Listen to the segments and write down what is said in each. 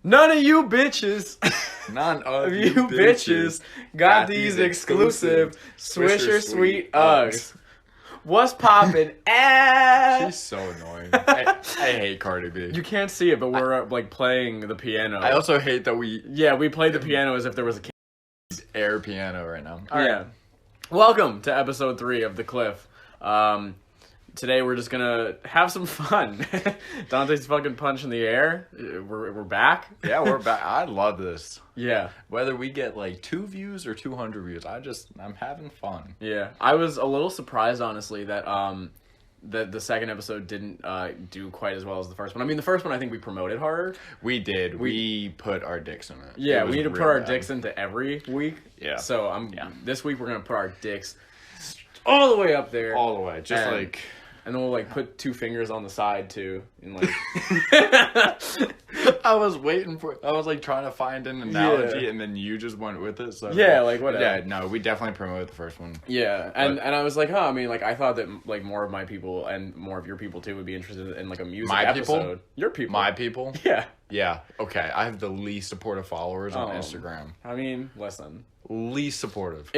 None of you bitches. None of you bitches got these exclusive Swisher Sweet Uggs. What's poppin'? She's so annoying. I hate Cardi B. You can't see it, but we're like playing the piano. I also hate that we played the piano as if there was a air piano right now. All right. Yeah. Welcome to episode 3 of The Cliff. Today we're just gonna have some fun. Dante's fucking punching the air. We're back. Yeah, we're back. I love this. Yeah. Whether we get like 2 views or 200 views, I'm having fun. Yeah. I was a little surprised, honestly, that the second episode didn't do quite as well as the first one. I mean, the first one I think we promoted harder. We did. We put our dicks in it. Yeah, we need to put our dicks into every week. Yeah. So this week we're gonna put our dicks all the way up there. All the way. Just like. And then we'll like put 2 fingers on the side too, and like. I was like trying to find an analogy, and then you just went with it. So yeah, like whatever. Yeah, no, we definitely promoted the first one. Yeah, and I was like, I mean, like I thought that like more of my people and more of your people too would be interested in like a music episode. People? Your people. My people. Yeah. Yeah. Okay, I have the least supportive followers on Instagram. I mean, listen. Least supportive.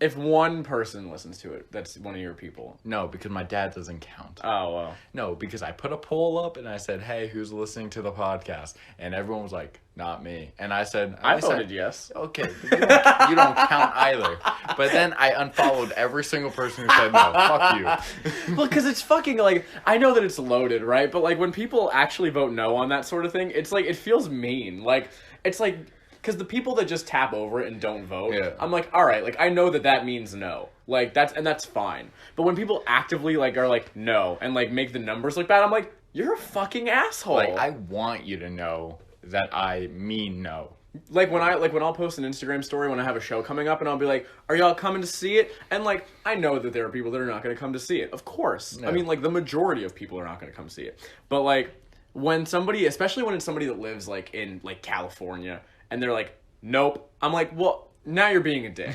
If one person listens to it, that's one of your people. No, because my dad doesn't count. Oh, well. No, because I put a poll up and I said, hey, who's listening to the podcast? And everyone was like, not me. And I said... I voted yes. Okay, you don't count either. But then I unfollowed every single person who said no. Fuck you. Well, because it's fucking, like... I know that it's loaded, right? But, like, when people actually vote no on that sort of thing, it's, like, it feels mean. Like, it's, like... Because the people that just tap over it and don't vote, I'm like, all right, like, I know that means no. Like, that's fine. But when people actively, like, are like, no, and, like, make the numbers look bad, I'm like, you're a fucking asshole. Like, I want you to know that I mean no. Like, when I'll post an Instagram story when I have a show coming up, and I'll be like, are y'all coming to see it? And, like, I know that there are people that are not going to come to see it. Of course. No. I mean, like, the majority of people are not going to come see it. But, like, when somebody, especially when it's somebody that lives, like, in, like, California... And they're like, nope. I'm like, well, now you're being a dick.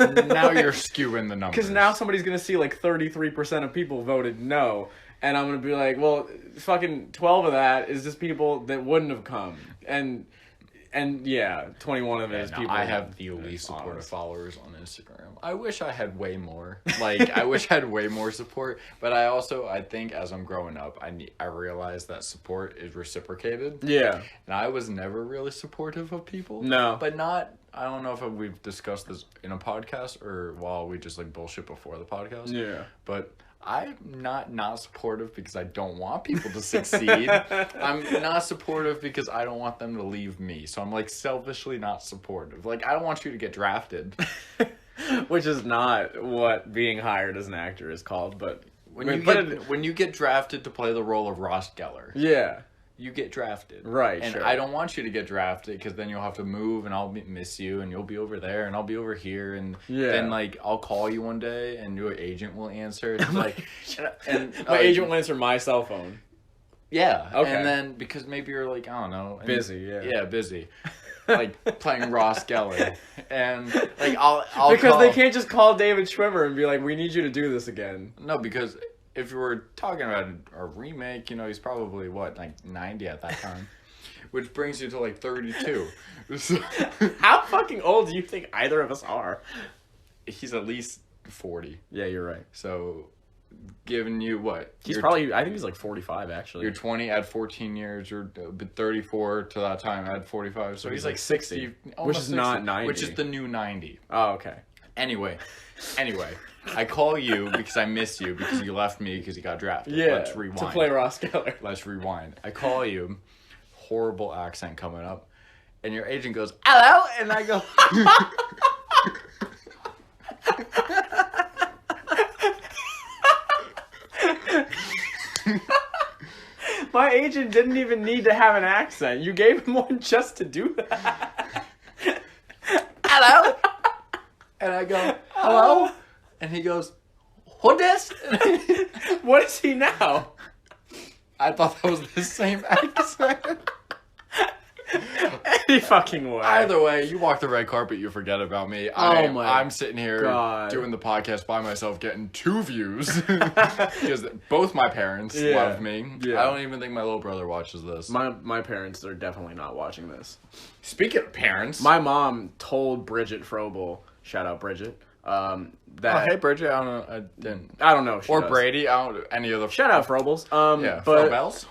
Now you're skewing the numbers. Because now somebody's going to see like 33% of people voted no. And I'm going to be like, well, fucking 12 of that is just people that wouldn't have come. And yeah, 21 of it is people. I have the least supportive followers on Instagram. I wish I had way more. Like, I wish I had way more support. But I think as I'm growing up, I realize that support is reciprocated. Yeah. And I was never really supportive of people. No. But not, I don't know if we've discussed this in a podcast or while we just like bullshit before the podcast. Yeah. But I'm not supportive because I don't want people to succeed. I'm not supportive because I don't want them to leave me. So I'm like selfishly not supportive. Like, I don't want you to get drafted. Which is not what being hired as an actor is called, but... When you get drafted to play the role of Ross Geller. Yeah. You get drafted. Right, and sure. I don't want you to get drafted because then you'll have to move and I'll miss you and you'll be over there and I'll be over here and then like I'll call you one day and your agent will answer. It's like and my agent will answer my cell phone. Yeah. Okay. And then because maybe you're like, I don't know. Busy, yeah. Yeah, busy. Like playing Ross Geller. And like I'll because they can't just call David Schwimmer and be like, we need you to do this again. No, because if you were talking about a remake, you know, he's probably, like 90 at that time. Which brings you to, like, 32. How fucking old do you think either of us are? He's at least 40. Yeah, you're right. So, giving you what? He's probably, I think he's like 45, actually. You're 20, add 14 years, you're 34 to that time, add 45. So he's like 60. Which is 60, not 90. Which is the new 90. Oh, okay. Anyway, I call you because I miss you because you left me because you got drafted. Yeah, let's rewind. to play Ross Geller. Let's rewind. I call you, horrible accent coming up, and your agent goes, hello, and I go, my agent didn't even need to have an accent. You gave him one just to do that. Hello? And I go, hello? And he goes, who this? What is he now? I thought that was the same accent. any fucking way. Either way, you walk the red carpet, you forget about me. I'm sitting here doing the podcast by myself, getting 2 views because both my parents love me. Yeah. I don't even think my little brother watches this. My parents are definitely not watching this. Speaking of parents, my mom told Bridget Frobel, shout out Bridget, that hey Bridget, I don't know. Or Brady, I don't any of the shout out Frobels. Frobels.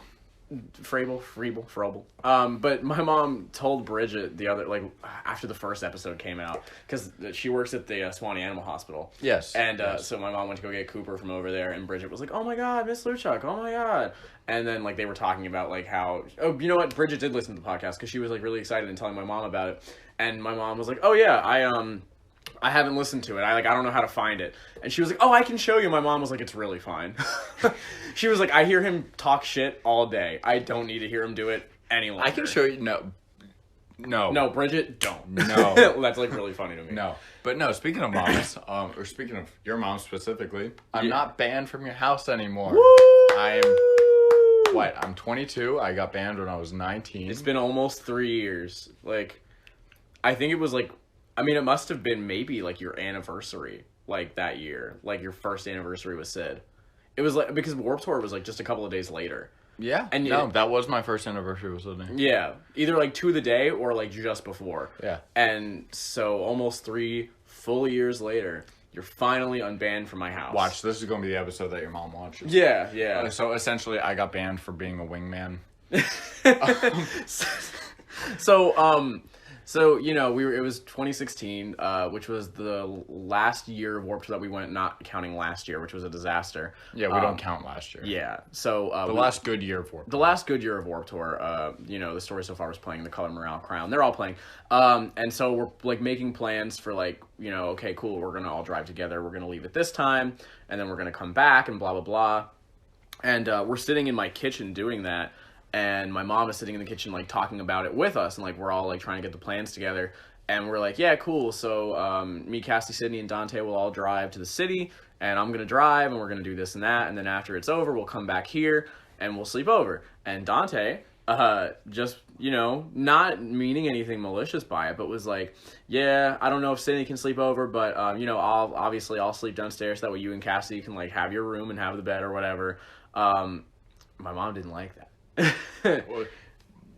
Frobel. But my mom told Bridget the other, like, after the first episode came out, because she works at the Swanee Animal Hospital. Yes. And so my mom went to go get Cooper from over there, and Bridget was like, oh my god, Miss Luchuk, oh my god. And then, like, they were talking about, like, how, oh, you know what, Bridget did listen to the podcast, because she was, like, really excited and telling my mom about it. And my mom was like, oh yeah, I haven't listened to it. I don't know how to find it. And she was like, oh, I can show you. My mom was like, it's really fine. She was like, I hear him talk shit all day. I don't need to hear him do it any longer. I can show you. No, Bridget, don't. No. That's, like, really funny to me. No. But no, speaking of moms, or speaking of your mom specifically, I'm not banned from your house anymore. Woo! I'm 22. I got banned when I was 19. It's been almost 3 years. Like, I think it was, like, I mean, it must have been maybe, like, your anniversary, like, that year. Like, your first anniversary with Sid. It was, like, because Warped Tour was, like, just a couple of days later. Yeah. And that was my first anniversary with Sid. Yeah. Either, like, to the day or, like, just before. Yeah. And so, almost 3 full years later, you're finally unbanned from my house. Watch, this is going to be the episode that your mom watches. Yeah. So, essentially, I got banned for being a wingman. So, you know, it was 2016, which was the last year of Warped Tour that we went, not counting last year, which was a disaster. Yeah, we don't count last year. Yeah. So, the last good year of Warped Tour. The last good year of Warped Tour, you know, the Story So Far was playing, the Color Morale Crown, they're all playing. And so we're, like, making plans for, like, you know, okay, cool, we're gonna all drive together, we're gonna leave at this time, and then we're gonna come back, and blah, blah, blah. And we're sitting in my kitchen doing that. And my mom is sitting in the kitchen, like, talking about it with us. And, like, we're all, like, trying to get the plans together. And we're like, yeah, cool. So me, Cassie, Sydney, and Dante will all drive to the city. And I'm going to drive, and we're going to do this and that. And then after it's over, we'll come back here, and we'll sleep over. And Dante, just, you know, not meaning anything malicious by it, but was like, yeah, I don't know if Sydney can sleep over, but, you know, I'll sleep downstairs. That way you and Cassie can, like, have your room and have the bed or whatever. My mom didn't like that. Well,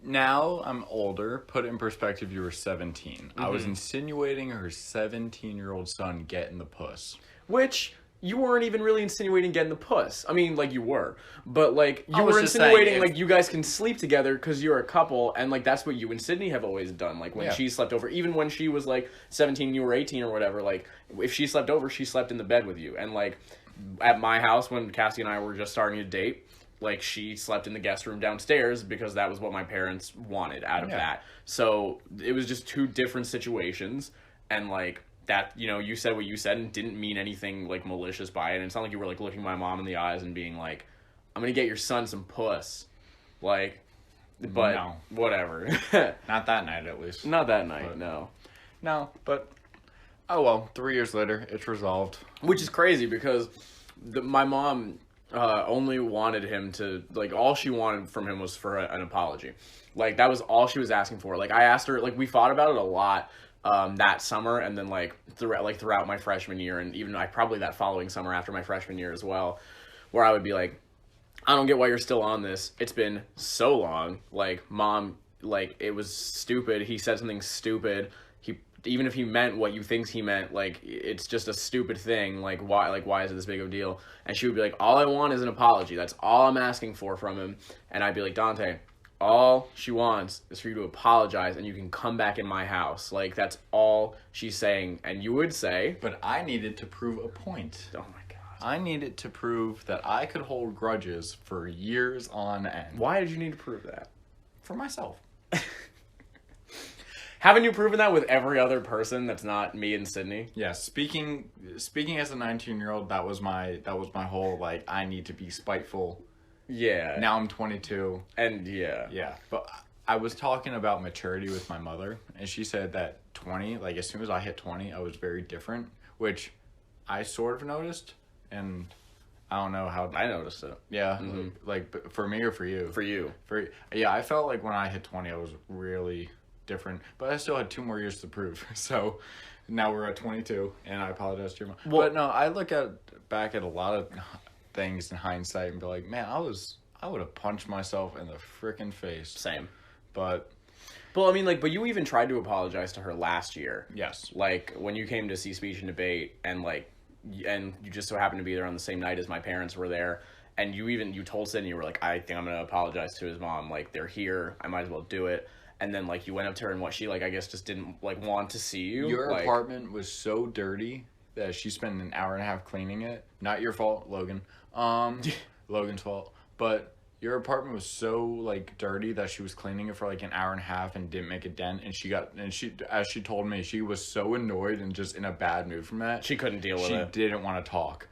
now I'm older. Put it in perspective, you were 17. Mm-hmm. I was insinuating her 17-year-old son getting the puss. Which, you weren't even really insinuating getting the puss. I mean, like, you were. But, like, you were insinuating, like, you guys can sleep together because you're a couple, and, like, that's what you and Sydney have always done. Like, when she slept over, even when she was, like, 17, you were 18 or whatever, like, if she slept over, she slept in the bed with you. And, like, at my house, when Cassie and I were just starting to date, like, she slept in the guest room downstairs because that was what my parents wanted out of that. So it was just 2 different situations. And, like, that, you know, you said what you said and didn't mean anything, like, malicious by it. And it's not like you were, like, looking my mom in the eyes and being like, I'm going to get your son some puss. Like, but no. Whatever. Not that night, at least. Not that night, but, no. No, but, oh well, 3 years later, it's resolved. Which is crazy because my mom... only wanted him to, like, all she wanted from him was for an apology. Like, that was all she was asking for. Like, I asked her, like, we fought about it a lot that summer, and then, like, throughout my freshman year, and even, like, probably that following summer after my freshman year as well, where I would be like, I don't get why you're still on this. It's been so long. Like, Mom, like, it was stupid. He said something stupid. Even if he meant what you think he meant, like, it's just a stupid thing. Like, why is it this big of a deal? And she would be like, all I want is an apology. That's all I'm asking for from him. And I'd be like, Dante, all she wants is for you to apologize and you can come back in my house. Like, that's all she's saying. And you would say... But I needed to prove a point. Oh my God. I needed to prove that I could hold grudges for years on end. Why did you need to prove that? For myself. Haven't you proven that with every other person that's not me and Sydney? Yeah, speaking as a 19-year-old, that was my whole, like, I need to be spiteful. Yeah. Now I'm 22. And yeah. Yeah. But I was talking about maturity with my mother, and she said that 20, like, as soon as I hit 20, I was very different, which I sort of noticed, and I don't know how... I noticed it. Yeah. Mm-hmm. Like, for me or for you? For you. Yeah, I felt like when I hit 20, I was different, but I still had 2 more years to prove. So now we're at 22, and I apologize to your mom. Well, but no, I look back at a lot of things in hindsight and be like, man, I would have punched myself in the freaking face. Same. But I mean, like, but you even tried to apologize to her last year. Yes. Like, when you came to see Speech and Debate, and you just so happened to be there on the same night as my parents were there, and you told Sydney, you were like, I think I'm going to apologize to his mom. Like, they're here. I might as well do it. And then, like, you went up to her, and what she, like, I guess just didn't, like, want to see you. Your apartment was so dirty that she spent an hour and a half cleaning it. Not your fault, Logan. Logan's fault. But your apartment was so, like, dirty that she was cleaning it for, like, an hour and a half and didn't make a dent. And as she told me, she was so annoyed and just in a bad mood from that. She couldn't deal with it. She didn't want to talk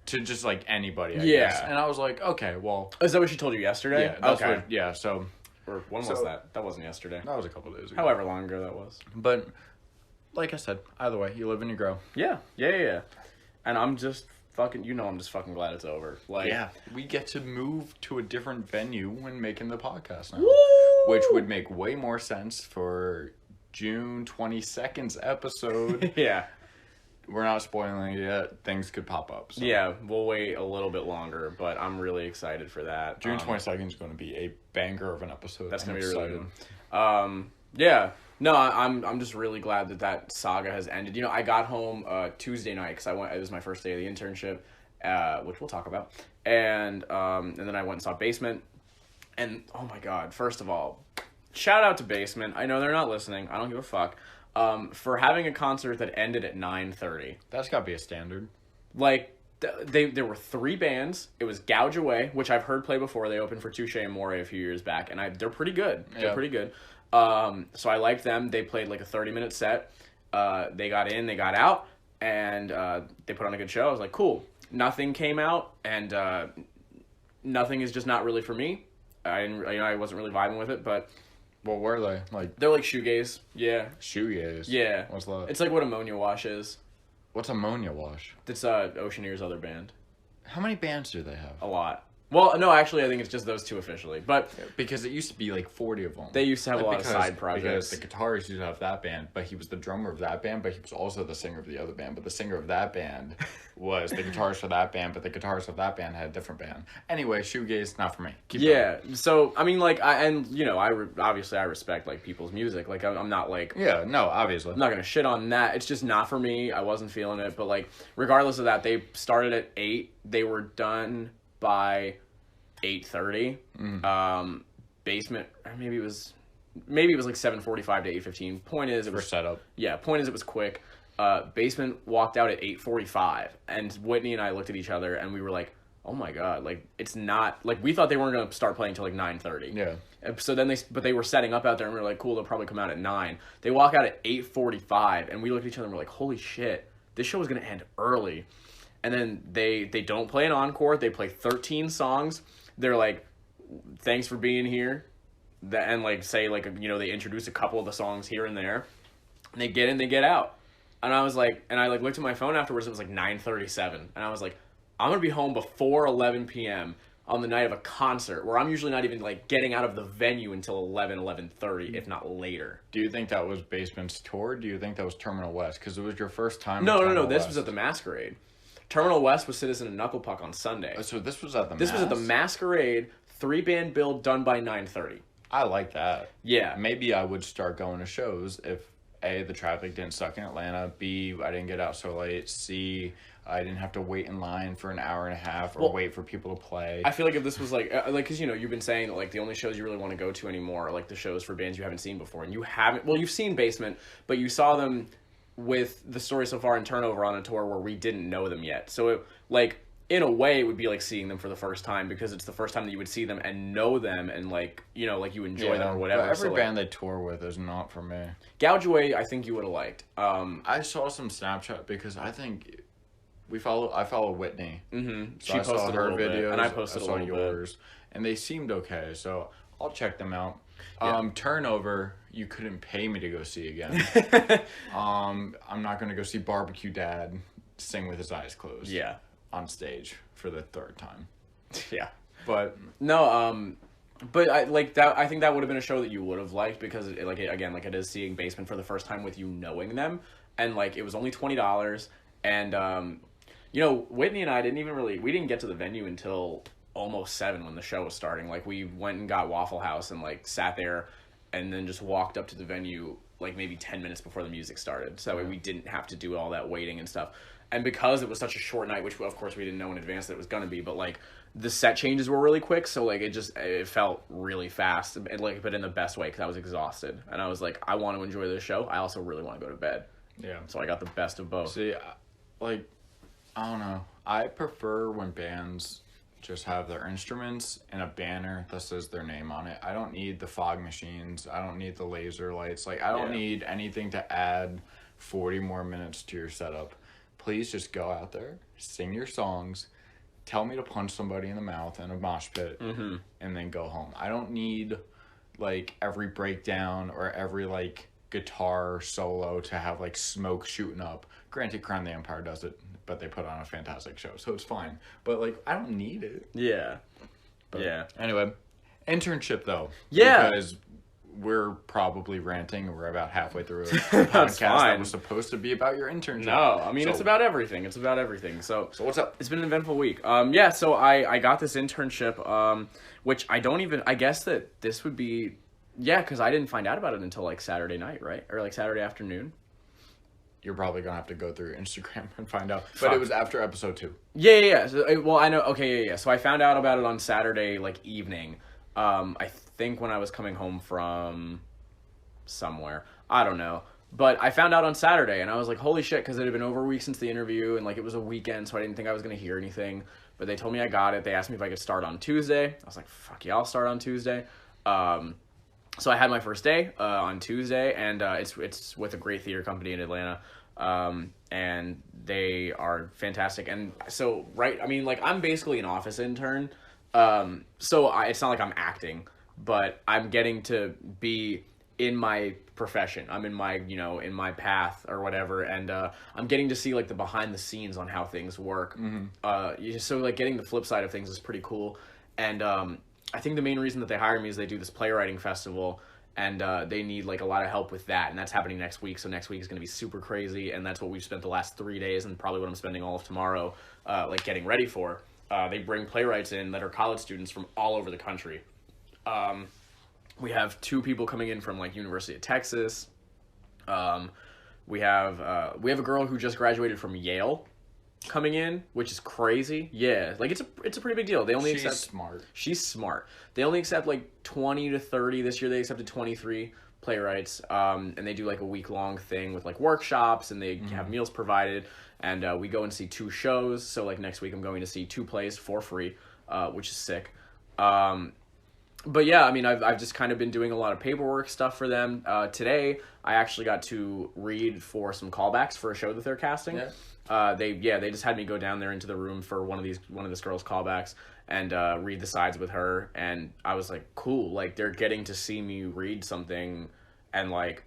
to just, like, anybody, I guess. And I was like, okay, well. Is that what she told you yesterday? Yeah, that's okay. So. Or when was that? That wasn't yesterday. That was a couple days ago. However long ago that was. But, like I said, either way, you live and you grow. Yeah. And I'm just I'm just fucking glad it's over. Like, yeah, we get to move to a different venue when making the podcast now. Woo! Which would make way more sense for June 22nd's episode. Yeah. We're not spoiling it yet. Things could pop up. So. Yeah, we'll wait a little bit longer, but I'm really excited for that. June 22nd is going to be a banger of an episode. That's going to be really good. Yeah. No, I'm just really glad that saga has ended. You know, I got home Tuesday night because it was my first day of the internship, which we'll talk about. And then I went and saw Basement. And, oh my God, first of all, shout out to Basement. I know they're not listening. I don't give a fuck. For having a concert that ended at 9:30. That's got to be a standard. Like, there were 3 bands. It was Gouge Away, which I've heard play before. They opened for Touche Amore a few years back, and they're pretty good. They're pretty good. So I liked them. They played like a 30-minute set. They got in, they got out, and they put on a good show. I was like, cool. Nothing came out, and Nothing is just not really for me. I wasn't really vibing with it, but... What were they? They're like shoegaze. Yeah. Shoegaze? Yeah. What's that? It's like what Ammonia Wash is. What's Ammonia Wash? It's Oceaneer's other band. How many bands do they have? A lot. Well, no, actually, I think it's just those 2 officially. But because it used to be like 40 of them. They used to have a lot of side projects. Because the guitarist used to have that band, but he was the drummer of that band, but he was also the singer of the other band. But the singer of that band was the guitarist for that band, but the guitarist of that band had a different band. Anyway, shoegaze, not for me. Keep going. So, I mean, like, obviously I respect, like, people's music. Like, I'm not, like... Yeah, no, obviously. I'm not going to shit on that. It's just not for me. I wasn't feeling it. But, like, regardless of that, they started at 8. They were done by... 8:30. Basement, or maybe it was like 7:45 to 8:15. Point is, it was setup. Yeah, point is, it was quick. Basement walked out at 8:45, and Whitney and I looked at each other, and we were like, "Oh my God!" Like, it's not like we thought they weren't gonna start playing till like 9:30. Yeah. So then they were setting up out there, and we were like, "Cool, they'll probably come out at 9." They walk out at 8:45, and we looked at each other and we're like, "Holy shit! This show is gonna end early." And then they don't play an encore. They play 13 songs. They're like, thanks for being here. And like say like, they introduce a couple of the songs here and there. And they get in, they get out. And I was like, I looked at my phone afterwards. It was like 9:37. And I was like, I'm going to be home before 11 p.m. on the night of a concert where I'm usually not even like getting out of the venue until 11:30, if not later. Do you think that was Basement's tour? Do you think that was Terminal West? Because it was your first time. No. This was at the Masquerade. Terminal West was Citizen and Knuckle Puck on Sunday. So this was at the This was at the Masquerade, 3-band bill done by 9:30. I like that. Yeah. Maybe I would start going to shows if A, the traffic didn't suck in Atlanta, B, I didn't get out so late, C, I didn't have to wait in line for an hour and a half or wait for people to play. I feel like if this was like because you've been saying that like the only shows you really want to go to anymore are like the shows for bands you haven't seen before, and you've seen Basement, but you saw them with the story so far in Turnover on a tour where we didn't know them yet. So in a way, it would be like seeing them for the first time because it's the first time that you would see them and know them and like you enjoy them or whatever. But every band they tour with is not for me. Gouge Away, I think you would have liked. I saw some Snapchat because I think I follow Whitney. Mm-hmm. So she posted her videos and I posted a little yours, and they seemed okay. So I'll check them out. Yeah. Turnover, you couldn't pay me to go see again. I'm not going to go see Barbecue Dad sing with his eyes closed. Yeah. On stage for the 3rd time. Yeah. But no, But I like that. I think that would have been a show that you would have liked because it is seeing Basement for the first time with you knowing them, and like it was only $20, and Whitney and I we didn't get to the venue until almost 7 when the show was starting. Like we went and got Waffle House and like sat there, and then just walked up to the venue like maybe 10 minutes before the music started, so that way we didn't have to do all that waiting and stuff. And because it was such a short night, which of course we didn't know in advance that it was gonna be, but like the set changes were really quick, so like it felt really fast, and like but in the best way because I was exhausted and I was like, I want to enjoy this show. I also really want to go to bed. Yeah. So I got the best of both. See, like I don't know. I prefer when bands just have their instruments and a banner that says their name on it. I don't need the fog machines. I don't need the laser lights. Like I don't need anything to add 40 more minutes to your setup. Please just go out there, sing your songs, tell me to punch somebody in the mouth in a mosh pit, and then go home. I don't need, like, every breakdown or every, like, guitar solo to have, like, smoke shooting up. Granted, Crown the Empire does it, but they put on a fantastic show, so it's fine. But, like, I don't need it. Yeah. But anyway, internship, though. Yeah. Because we're probably ranting. We're about halfway through a podcast that was supposed to be about your internship. No, I mean, it's about everything. It's about everything. So what's up? It's been an eventful week. So I got this internship, which I guess that this would be, because I didn't find out about it until like Saturday night, right? Or like Saturday afternoon. You're probably going to have to go through Instagram and find out. But it was after episode 2. Yeah. So, well, I know. Okay, yeah. So I found out about it on Saturday, like, evening. I think when I was coming home from somewhere. I don't know. But I found out on Saturday, and I was like, holy shit, because it had been over a week since the interview, and, like, it was a weekend, so I didn't think I was going to hear anything. But they told me I got it. They asked me if I could start on Tuesday. I was like, fuck yeah, I'll start on Tuesday. So I had my first day on Tuesday, and it's with a great theater company in Atlanta. And they are fantastic. And so, I'm basically an office intern. So it's not like I'm acting, but I'm getting to be in my profession. I'm in my, in my path or whatever. And, I'm getting to see like the behind the scenes on how things work. So like getting the flip side of things is pretty cool. And, I think the main reason that they hired me is they do this playwriting festival, and they need like a lot of help with that, and that's happening next week. So next week is going to be super crazy, and that's what we've spent the last 3 days, and probably what I'm spending all of tomorrow, like getting ready for. They bring playwrights in that are college students from all over the country. We have 2 people coming in from like University of Texas. We have a girl who just graduated from Yale coming in, which is crazy. Yeah, like it's a pretty big deal. They only accept smart. She's smart. They only accept like 20 to 30. This year they accepted 23 playwrights. And they do like a week-long thing with like workshops, and they have meals provided, and we go and see 2 shows. So like next week I'm going to see 2 plays for free, which is sick. But yeah, I mean, I've just kind of been doing a lot of paperwork stuff for them. Today I actually got to read for some callbacks for a show that they're casting. They just had me go down there into the room for one of this girl's callbacks and read the sides with her, and I was like, cool, like they're getting to see me read something, and like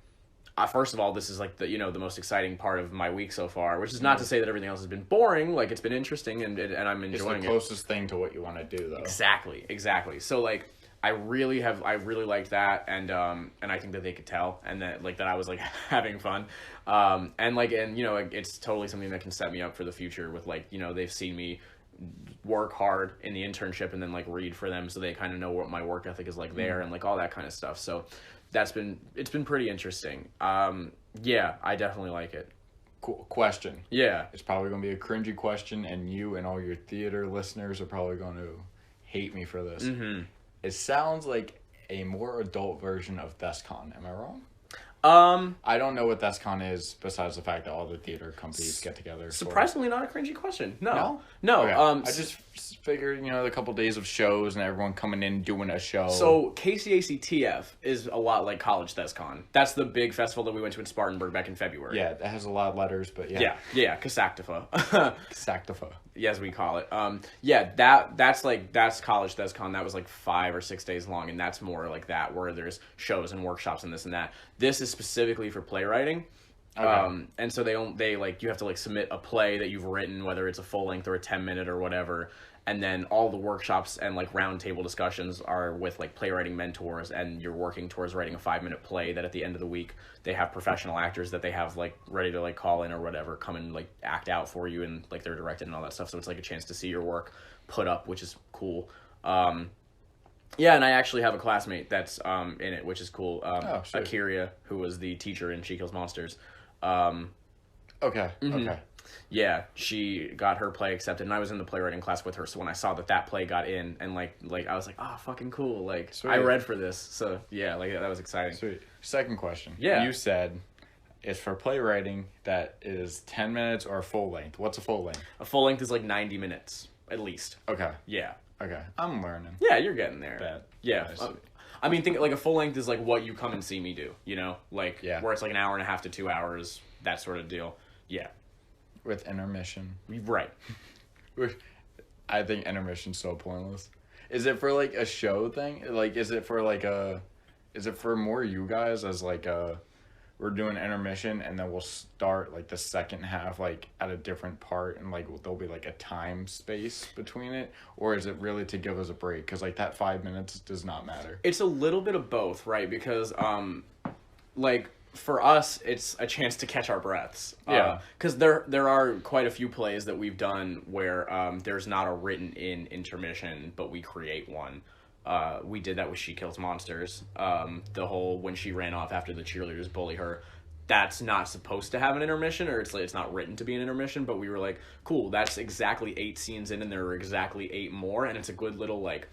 first of all, this is like the the most exciting part of my week so far, which is not to say that everything else has been boring. Like it's been interesting, and I'm enjoying it. It's the closest thing to what you want to do, though. Exactly. So like I really liked that, and I think that they could tell, and that I was like having fun, and it's totally something that can set me up for the future with they've seen me work hard in the internship and then like read for them, so they kind of know what my work ethic is like there, and like all that kind of stuff. So it's been pretty interesting. I definitely like it. Cool. Question. Yeah. It's probably going to be a cringy question, and you and all your theater listeners are probably going to hate me for this. It sounds like a more adult version of ThesCon. Am I wrong? I don't know what ThesCon is, besides the fact that all the theater companies get together. Surprisingly, not a cringy question. No. Okay. I just figured, a couple days of shows and everyone coming in doing a show. So KCAC-TF is a lot like College ThesCon. That's the big festival that we went to in Spartanburg back in February. Yeah, that has a lot of letters, but yeah. Yeah, Kasaktifa. Kasaktifa. As we call it. That's College ThesCon. That was like 5 or 6 days long, and that's more like that, where there's shows and workshops and this and that. This is specifically for playwriting. Okay. And so they you have to like submit a play that you've written, whether it's a full length or a 10-minute or whatever, And then all the workshops and like roundtable discussions are with like playwriting mentors, and you're working towards writing a 5-minute play that at the end of the week they have professional actors that they have like ready to like call in or whatever, come and like act out for you, and like they're directed and all that stuff. So it's like a chance to see your work put up, which is cool. Yeah, and I actually have a classmate that's in it, which is cool. Akira, who was the teacher in She Kills Monsters. Okay. Yeah, she got her play accepted, and I was in the playwriting class with her. So when I saw that play got in, and like I was like, oh, fucking cool! Like, sweet. I read for this, so yeah, like that was exciting. Sweet. Second question. Yeah, you said it's for playwriting that is 10 minutes or full length. What's a full length? A full length is like 90 minutes at least. Okay. Yeah. Okay. I'm learning. Yeah, you're getting there. Bad. Yeah. I mean, think like a full length is like what you come and see me do. You know, like where it's like an hour and a half to 2 hours, that sort of deal. Yeah. With intermission. Right. I think intermission's so pointless. Is it for like a show thing? Like, is it for more you guys as like we're doing intermission and then we'll start like the second half like at a different part, and like there'll be like a time space between it? Or is it really to give us a break? Because like that 5 minutes does not matter. It's a little bit of both, right? Because like for us, it's a chance to catch our breaths. Yeah. Because there are quite a few plays that we've done where there's not a written in intermission, but we create one. We did that with She Kills Monsters. The whole when she ran off after the cheerleaders bully her, that's not supposed to have an intermission, or it's not written to be an intermission, but we were like, cool, that's exactly 8 scenes in, and there are exactly 8 more, and it's a good little like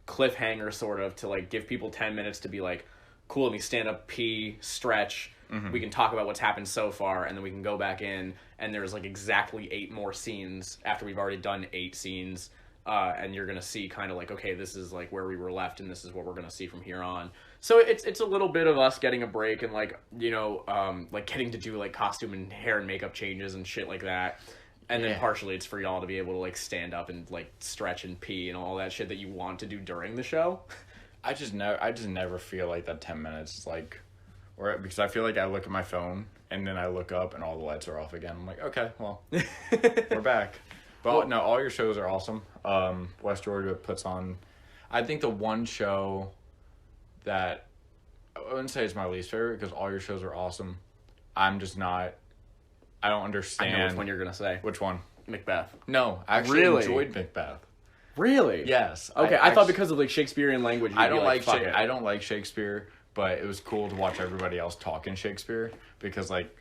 cliffhanger sort of to like give people 10 minutes to be like, cool, let me stand up, pee, stretch. Mm-hmm. We can talk about what's happened so far, and then we can go back in, and there's like exactly 8 more scenes after we've already done 8 scenes. And you're going to see kind of like, okay, this is like where we were left, and this is what we're going to see from here on. So it's a little bit of us getting a break and like, you know, like getting to do like costume and hair and makeup changes and shit like that. And then partially it's for y'all to be able to like stand up and like stretch and pee and all that shit that you want to do during the show. I just never feel like that 10 minutes is like, or because I feel like I look at my phone and then I look up and all the lights are off again. I'm like, okay, well, we're back. But no, all your shows are awesome. West Georgia puts on, I think the one show that, I wouldn't say it's my least favorite because all your shows are awesome. I'm just not, I don't understand. I know which one you're going to say. Which one? Macbeth. No, I actually enjoyed Macbeth. Really? Yes. Okay, I thought because of like Shakespearean language. I don't like Shakespeare, but it was cool to watch everybody else talk in Shakespeare because like,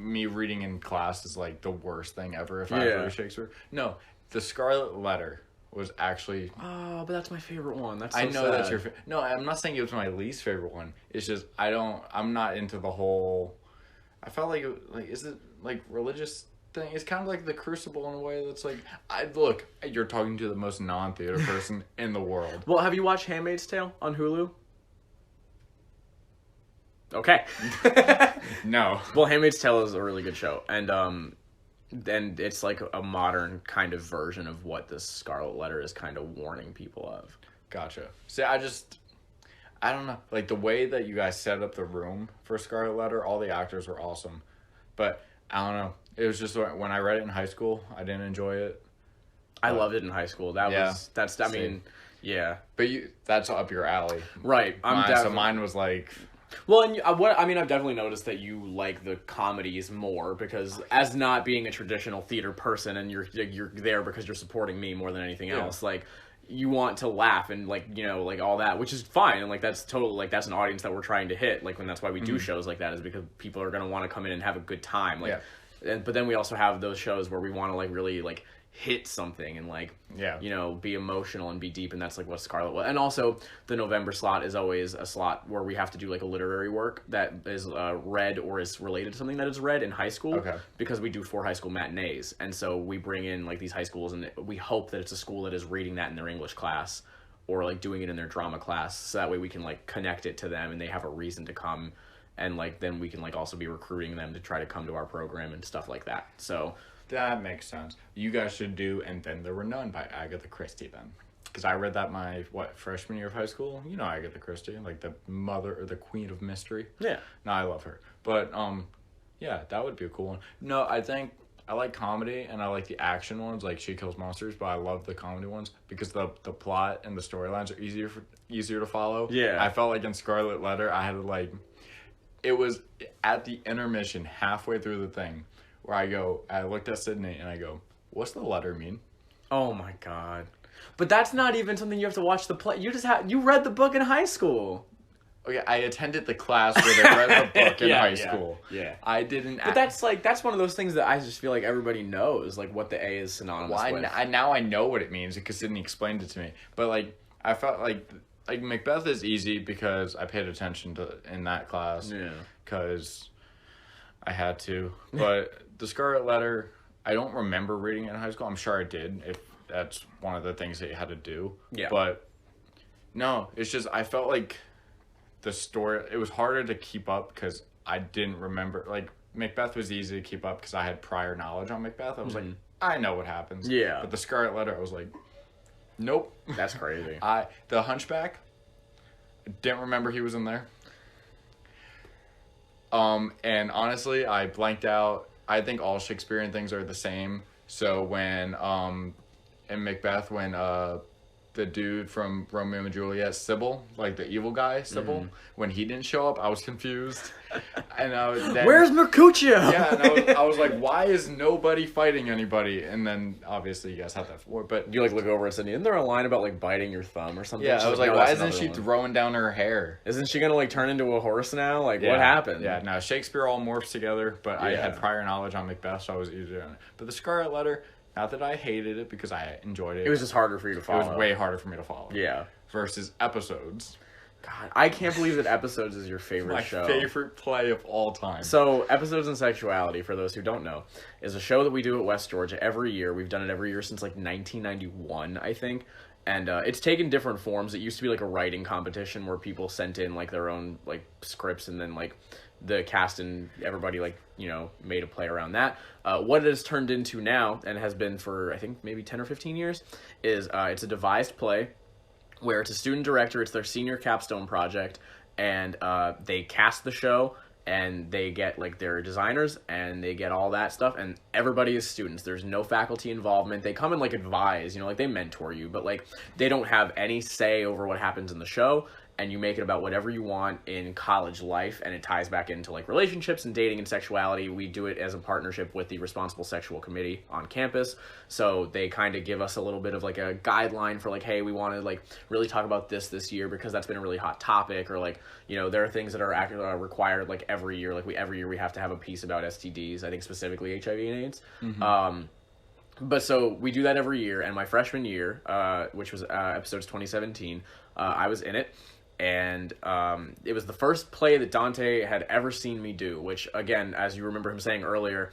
me reading in class is like the worst thing ever if I ever read Shakespeare. No, The Scarlet Letter was actually... Oh, but that's my favorite one. That's so I know sad. That's your No, I'm not saying it was my least favorite one. It's just I'm not into the whole... I felt like is it like religious thing? It's kind of like The Crucible in a way that's like... Look, you're talking to the most non-theater person in the world. Well, have you watched Handmaid's Tale on Hulu? Okay. No. Well, Handmaid's Tale is a really good show, and it's like a modern kind of version of what this Scarlet Letter is kind of warning people of. Gotcha. See, I don't know. Like the way that you guys set up the room for Scarlet Letter, all the actors were awesome, but I don't know. It was just when I read it in high school, I didn't enjoy it. I loved it in high school. I mean, yeah. But that's up your alley, right? So mine was like. Well, and I've definitely noticed that you like the comedies more because as not being a traditional theater person, and you're there because you're supporting me more than anything else. Like, you want to laugh and like, you know, like all that, which is fine, and like that's totally like that's an audience that we're trying to hit. Like, when that's why we do shows like that is because people are gonna want to come in and have a good time. Like, but then we also have those shows where we want to like really like hit something and like you know, be emotional and be deep, and that's like what Scarlet was. And also the November slot is always a slot where we have to do like a literary work that is read or is related to something that is read in high school, because we do 4 high school matinees, and so we bring in like these high schools, and we hope that it's a school that is reading that in their English class or like doing it in their drama class, so that way we can like connect it to them and they have a reason to come, and like then we can like also be recruiting them to try to come to our program and stuff like that. So that makes sense. You guys should do And Then There Were None by Agatha Christie then. Because I read that my, freshman year of high school? You know Agatha Christie, like the mother or the queen of mystery. Yeah. No, I love her. But, yeah, that would be a cool one. No, I think I like comedy and I like the action ones, like She Kills Monsters, but I love the comedy ones because the plot and the storylines are easier to follow. Yeah. I felt like in Scarlet Letter, I had to like, it was at the intermission halfway through the thing where I looked at Sydney and I go, what's the letter mean? Oh my God. But that's not even something you have to watch the play. You read the book in high school. Okay, I attended the class where they read the book in high school. Yeah. I didn't. But that's one of those things that I just feel like everybody knows, like what the A is synonymous with. Now I know what it means because Sydney explained it to me. But like I felt like Macbeth is easy because I paid attention to in that class. Yeah. Because I had to. But the Scarlet Letter, I don't remember reading it in high school. I'm sure I did. If that's one of the things that you had to do. Yeah. But no, it's just I felt like the story, it was harder to keep up because I didn't remember. Like, Macbeth was easy to keep up because I had prior knowledge on Macbeth. I was like, I know what happens. Yeah. But the Scarlet Letter, I was like, nope. That's crazy. The Hunchback, I didn't remember he was in there. And honestly, I blanked out. I think all Shakespearean things are the same. So when, in Macbeth, when, the dude from Romeo and Juliet, Sybil, like the evil guy, Sybil, when he didn't show up, I was confused. And where's Mercutio? Yeah, and I was like, why is nobody fighting anybody? And then obviously you guys had that before, but you like look over at Sydney. Isn't there a line about like biting your thumb or something? Yeah, I was like, no, why isn't she throwing down her hair? Isn't she gonna like turn into a horse now? Like what happened? Yeah, no, Shakespeare all morphs together, but I had prior knowledge on Macbeth, so I was easier on it. But the Scarlet Letter, not that I hated it because I enjoyed it. It was just harder for you to follow. It was way harder for me to follow. Yeah. Versus Episodes. God, I can't believe that Episodes is your favorite show. My favorite play of all time. So, Episodes and Sexuality, for those who don't know, is a show that we do at West Georgia every year. We've done it every year since like 1991, I think. And it's taken different forms. It used to be like a writing competition where people sent in like their own like scripts, and then like the cast and everybody like, you know, made a play around that. What it has turned into now, and has been for I think maybe 10 or 15 years, is it's a devised play where it's a student director, it's their senior capstone project, and they cast the show, and they get like their designers, and they get all that stuff, and everybody is students. There's no faculty involvement. They come and like advise, you know, like they mentor you, but like they don't have any say over what happens in the show. And you make it about whatever you want in college life, and it ties back into like relationships and dating and sexuality. We do it as a partnership with the Responsible Sexual Committee on campus. So they kind of give us a little bit of like a guideline for like, hey, we want to like really talk about this year because that's been a really hot topic, or like, you know, there are things that are required like every year. Like every year we have to have a piece about STDs. I think specifically HIV and AIDS. But so we do that every year, and my freshman year, which was episodes 2017, I was in it. And it was the first play that Dante had ever seen me do, which, again, as you remember him saying earlier,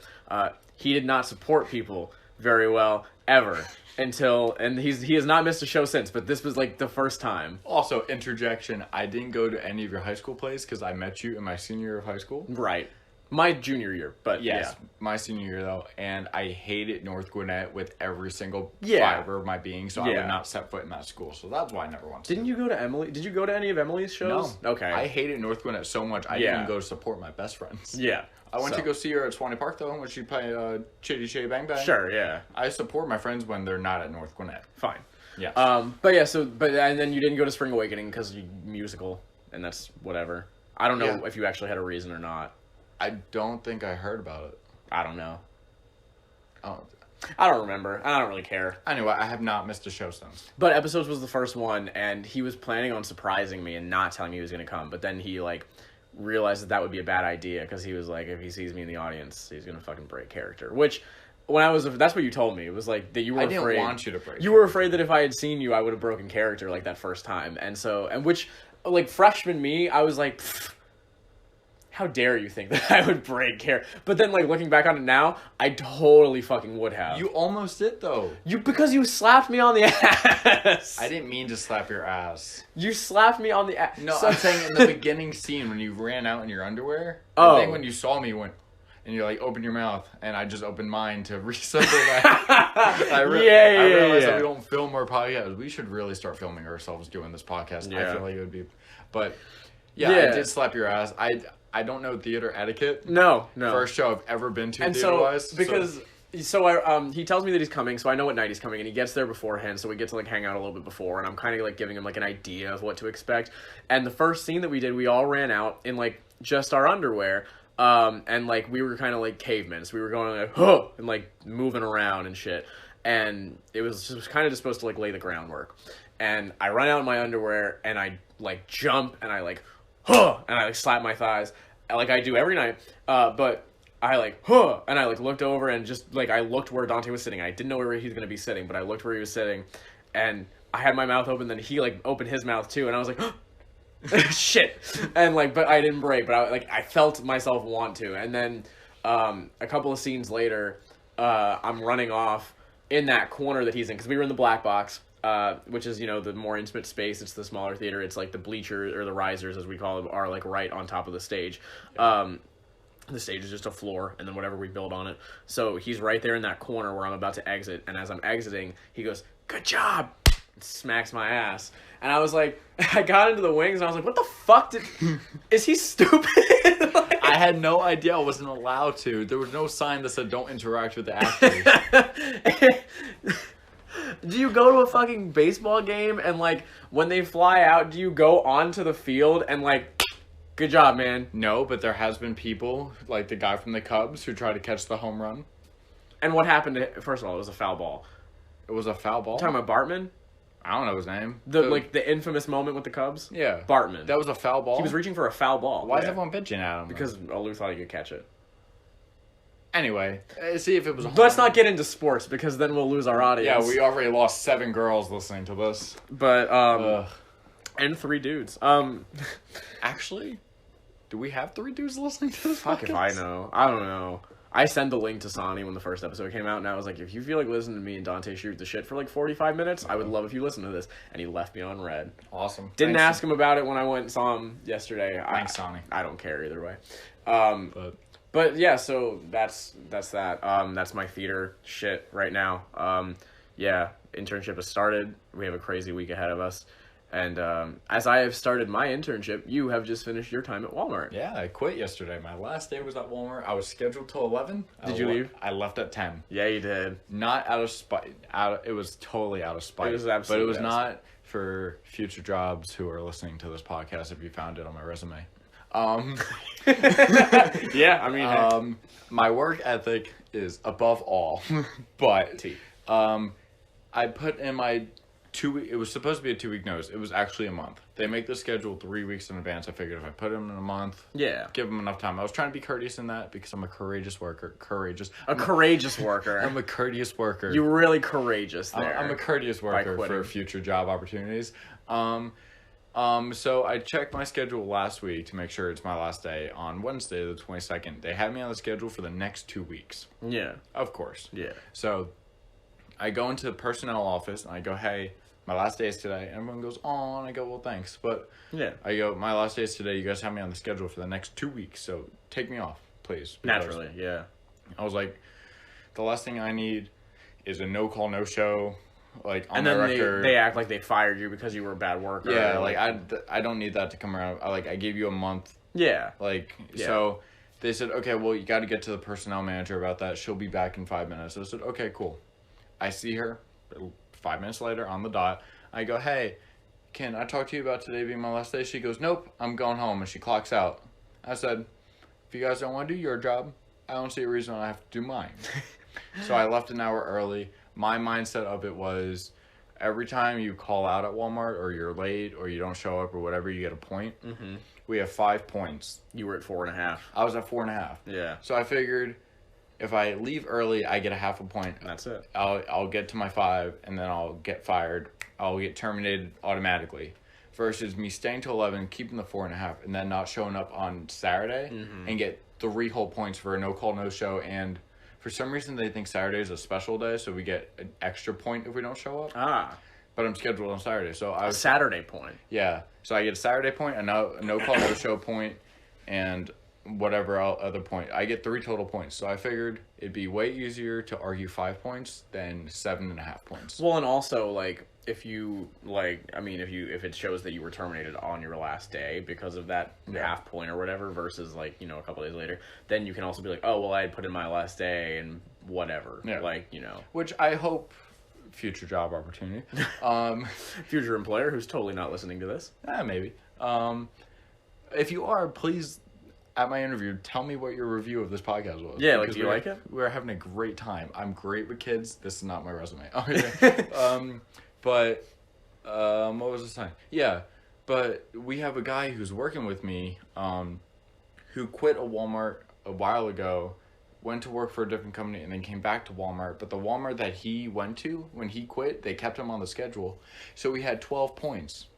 he did not support people very well, ever, and he has not missed a show since, but this was, like, the first time. Also, interjection, I didn't go to any of your high school plays because I met you in my senior year of high school. Right. My junior year, but yes, yeah. My senior year, though, and I hated North Gwinnett with every single Yeah. fiber of my being, so I would not set foot in that school. So that's why I never went to Didn't you go to Emily? Did you go to any of Emily's shows? No. Okay. I hated North Gwinnett so much, I didn't even go to support my best friends. Yeah. I went to go see her at Swanee Park, though, when she played Chitty Chitty Bang Bang. Sure, yeah. I support my friends when they're not at North Gwinnett. Fine. Yeah. But yeah, and then you didn't go to Spring Awakening because you musical, and that's whatever. I don't know if you actually had a reason or not. I don't think I heard about it. I don't know. Oh. I don't remember. I don't really care. Anyway, I have not missed a show since. But Episodes was the first one, and he was planning on surprising me and not telling me he was going to come. But then he, like, realized that would be a bad idea because he was like, if he sees me in the audience, he's going to fucking break character. Which, that's what you told me. It was like that you were afraid. I didn't want you to break. You were afraid that if I had seen you, I would have broken character like that first time. And which, like, freshman me, I was like, how dare you think that I would break character? But then, like, looking back on it now, I totally fucking would have. You almost did, though. Because you slapped me on the ass. I didn't mean to slap your ass. You slapped me on the ass. No, I'm saying in the beginning scene when you ran out in your underwear. Oh. I think when you saw me, and you like opened your mouth, and I just opened mine to reassemble that. I realized that we don't film our podcast. We should really start filming ourselves doing this podcast. Yeah. I feel like it would be, but I did slap your ass. I don't know theater etiquette. No. First show I've ever been to theater-wise. So he tells me that he's coming, so I know what night he's coming, and he gets there beforehand, so we get to like hang out a little bit before, and I'm kind of like giving him like an idea of what to expect. And the first scene that we did, we all ran out in like just our underwear, and like we were kind of like cavemen, so we were going like huh, and like moving around and shit, and it was kind of just supposed to like lay the groundwork. And I run out in my underwear, and I like jump, and I like huh, and I like slap my thighs, like I do every night, but. I like, huh, and I like looked over and just like I looked where Dante was sitting. I didn't know where he was gonna be sitting, but I looked where he was sitting, and I had my mouth open. Then he like opened his mouth too, and I was like, shit, and like, but I didn't break. But I felt myself want to, and then a couple of scenes later, I'm running off in that corner that he's in because we were in the black box. Which is, the more intimate space. It's the smaller theater. It's like the bleachers or the risers, as we call them, are like right on top of the stage. The stage is just a floor, and then whatever we build on it. So he's right there in that corner where I'm about to exit, and as I'm exiting, he goes, "Good job!" and smacks my ass. And I was like, I got into the wings, and I was like, what the fuck is he stupid? Like, I had no idea I wasn't allowed to. There was no sign that said don't interact with the actors. Do you go to a fucking baseball game, and like, when they fly out, do you go onto the field and like, good job, man? No, but there has been people, like the guy from the Cubs, who tried to catch the home run. And what happened to... First of all, it was a foul ball. It was a foul ball? You're talking about Bartman? I don't know his name. The infamous moment with the Cubs? Yeah. Bartman. That was a foul ball? He was reaching for a foul ball. Why is everyone bitching at him? Because Alou thought he could catch it. Anyway, see if it was a home Let's run. not get into sports, because then we'll lose our audience. Yeah, we already lost 7 girls listening to this. But, and 3 dudes. Actually... Do we have 3 dudes listening to this Fuck podcast? if I know. I don't know. I sent the link to Sonny when the first episode came out, and I was like, if you feel like listening to me and Dante shoot the shit for like 45 minutes, I would love if you listen to this. And he left me on red. Awesome. Didn't ask him about it when I went and saw him yesterday. Thanks, Sonny. I don't care either way. But yeah, so that's that. That's my theater shit right now. Yeah, internship has started. We have a crazy week ahead of us. And as I have started my internship, you have just finished your time at Walmart. Yeah, I quit yesterday. My last day was at Walmart. I was scheduled till 11. Did you leave? I left at 10. Yeah, you did. Not out of spite. It was totally out of spite. It was absolutely. But it was not for future jobs who are listening to this podcast. If you found it on my resume. Yeah, I mean, my work ethic is above all. But I put in my 2-week. It was supposed to be a 2-week notice. It was actually a month. They make the schedule 3 weeks in advance. I figured if I put them in a month, give them enough time. I was trying to be courteous in that because I'm a courageous worker. A courageous worker. I'm a courteous worker. You're really courageous there. I'm a courteous worker for future job opportunities. So I checked my schedule last week to make sure it's my last day on Wednesday, the 22nd. They had me on the schedule for the next 2 weeks. Yeah. Of course. Yeah. So I go into the personnel office and I go, hey, my last day is today. And everyone goes, oh, and I go, well, thanks. But yeah, I go, my last day is today. You guys have me on the schedule for the next 2 weeks. So take me off, please. Naturally, yeah. I was like, the last thing I need is a no-call, no-show. Like, on and then my record. They act like they fired you because you were a bad worker. Yeah, like I don't need that to come around. I gave you a month. Yeah. So they said, okay, well, you got to get to the personnel manager about that. She'll be back in 5 minutes. So I said, okay, cool. I see her 5 minutes later on the dot. I go, hey, can I talk to you about today being my last day? She goes, nope, I'm going home. And she clocks out. I said, if you guys don't want to do your job, I don't see a reason I have to do mine. So I left an hour early. My mindset of it was every time you call out at Walmart or you're late or you don't show up or whatever, you get a point. Mm-hmm. We have 5 points. You were at 4.5. I was at 4.5. Yeah. So I figured if I leave early, I get a half a point. That's it. I'll get to my 5 and then I'll get fired. I'll get terminated automatically. Versus me staying till 11, keeping the 4.5, and then not showing up on Saturday and get 3 whole points for a no call, no show. And for some reason, they think Saturday is a special day, so we get an extra point if we don't show up. But I'm scheduled on Saturday, so a Saturday point. Yeah, so I get a Saturday point, a no call, no show point, and whatever other point. I get 3 total points, so I figured it'd be way easier to argue 5 points than 7.5 points. Well, and also like if it shows that you were terminated on your last day because of that half point or whatever versus like, a couple days later, then you can also be like, oh, well, I had put in my last day and whatever. Yeah. Like, you know. Which I hope future job opportunity. Future employer who's totally not listening to this. Maybe. If you are, please, at my interview, tell me what your review of this podcast was. Yeah, like, do you like it? We're having a great time. I'm great with kids. This is not my resume. Okay. But what was I saying? Yeah, but we have a guy who's working with me who quit a Walmart a while ago, went to work for a different company, and then came back to Walmart. But the Walmart that he went to when he quit, they kept him on the schedule. So he had 12 points.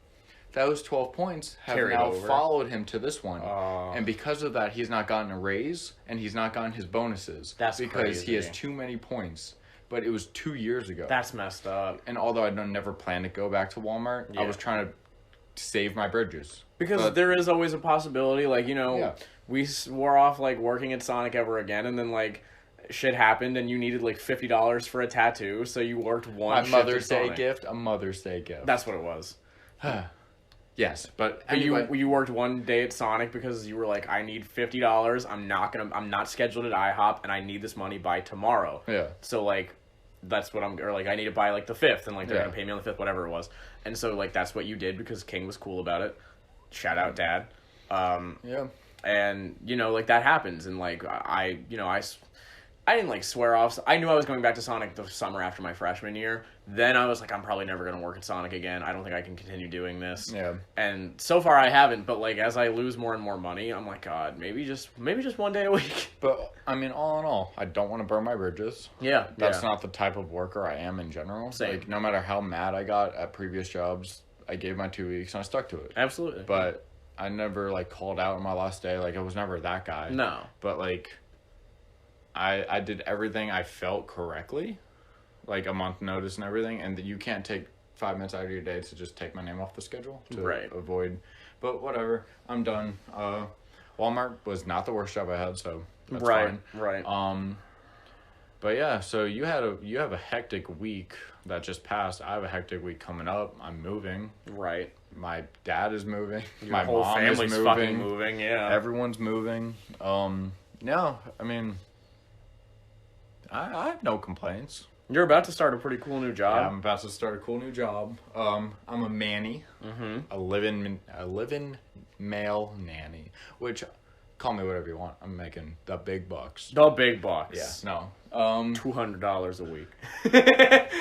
Those 12 points have Carried now over. followed him to this one. And because of that, he's not gotten a raise, and he's not gotten his bonuses. That's because crazy. he has too many points. But it was 2 years ago. That's messed up. And although I never planned to go back to Walmart, I was trying to save my bridges. Because there is always a possibility, like, you know, we swore off, like, working at Sonic ever again, and then, like, shit happened, and you needed, like, $50 for a tattoo, so you worked one shift My Mother's at Day Sonic. gift, a Mother's Day gift. That's what it was. Yes, but anyway. You worked one day at Sonic because you were like, I need $50. I'm not scheduled at IHOP, and I need this money by tomorrow. Yeah. So, like, that's what I need it by, like, the 5th, and, like, they're gonna pay me on the 5th, whatever it was. And so, like, that's what you did because King was cool about it. Shout out, Dad. And, you know, like, that happens, and, like, I didn't, like, swear off. I knew I was going back to Sonic the summer after my freshman year. Then I was like, I'm probably never going to work at Sonic again. I don't think I can continue doing this. Yeah. And so far I haven't, but, like, as I lose more and more money, I'm like, God, maybe just one day a week. But, I mean, all in all, I don't want to burn my bridges. Yeah. That's not the type of worker I am in general. Same. Like, no matter how mad I got at previous jobs, I gave my 2 weeks and I stuck to it. Absolutely. But I never, like, called out on my last day. Like, I was never that guy. No. But, like, I did everything I felt correctly, like a month notice and everything, and you can't take 5 minutes out of your day to just take my name off the schedule to avoid. But whatever, I'm done. Walmart was not the worst job I had, so that's fine. Right. But yeah, so you have a hectic week that just passed. I have a hectic week coming up. I'm moving. Right. My dad is moving. Your my whole mom family's is moving. fucking moving. Yeah. Everyone's moving. No, I mean, I have no complaints. You're about to start a pretty cool new job. Yeah, I'm about to start a cool new job. I'm a manny, a live-in male nanny, which, call me whatever you want. I'm making the big bucks. The big bucks. Yeah, no. $200 a week.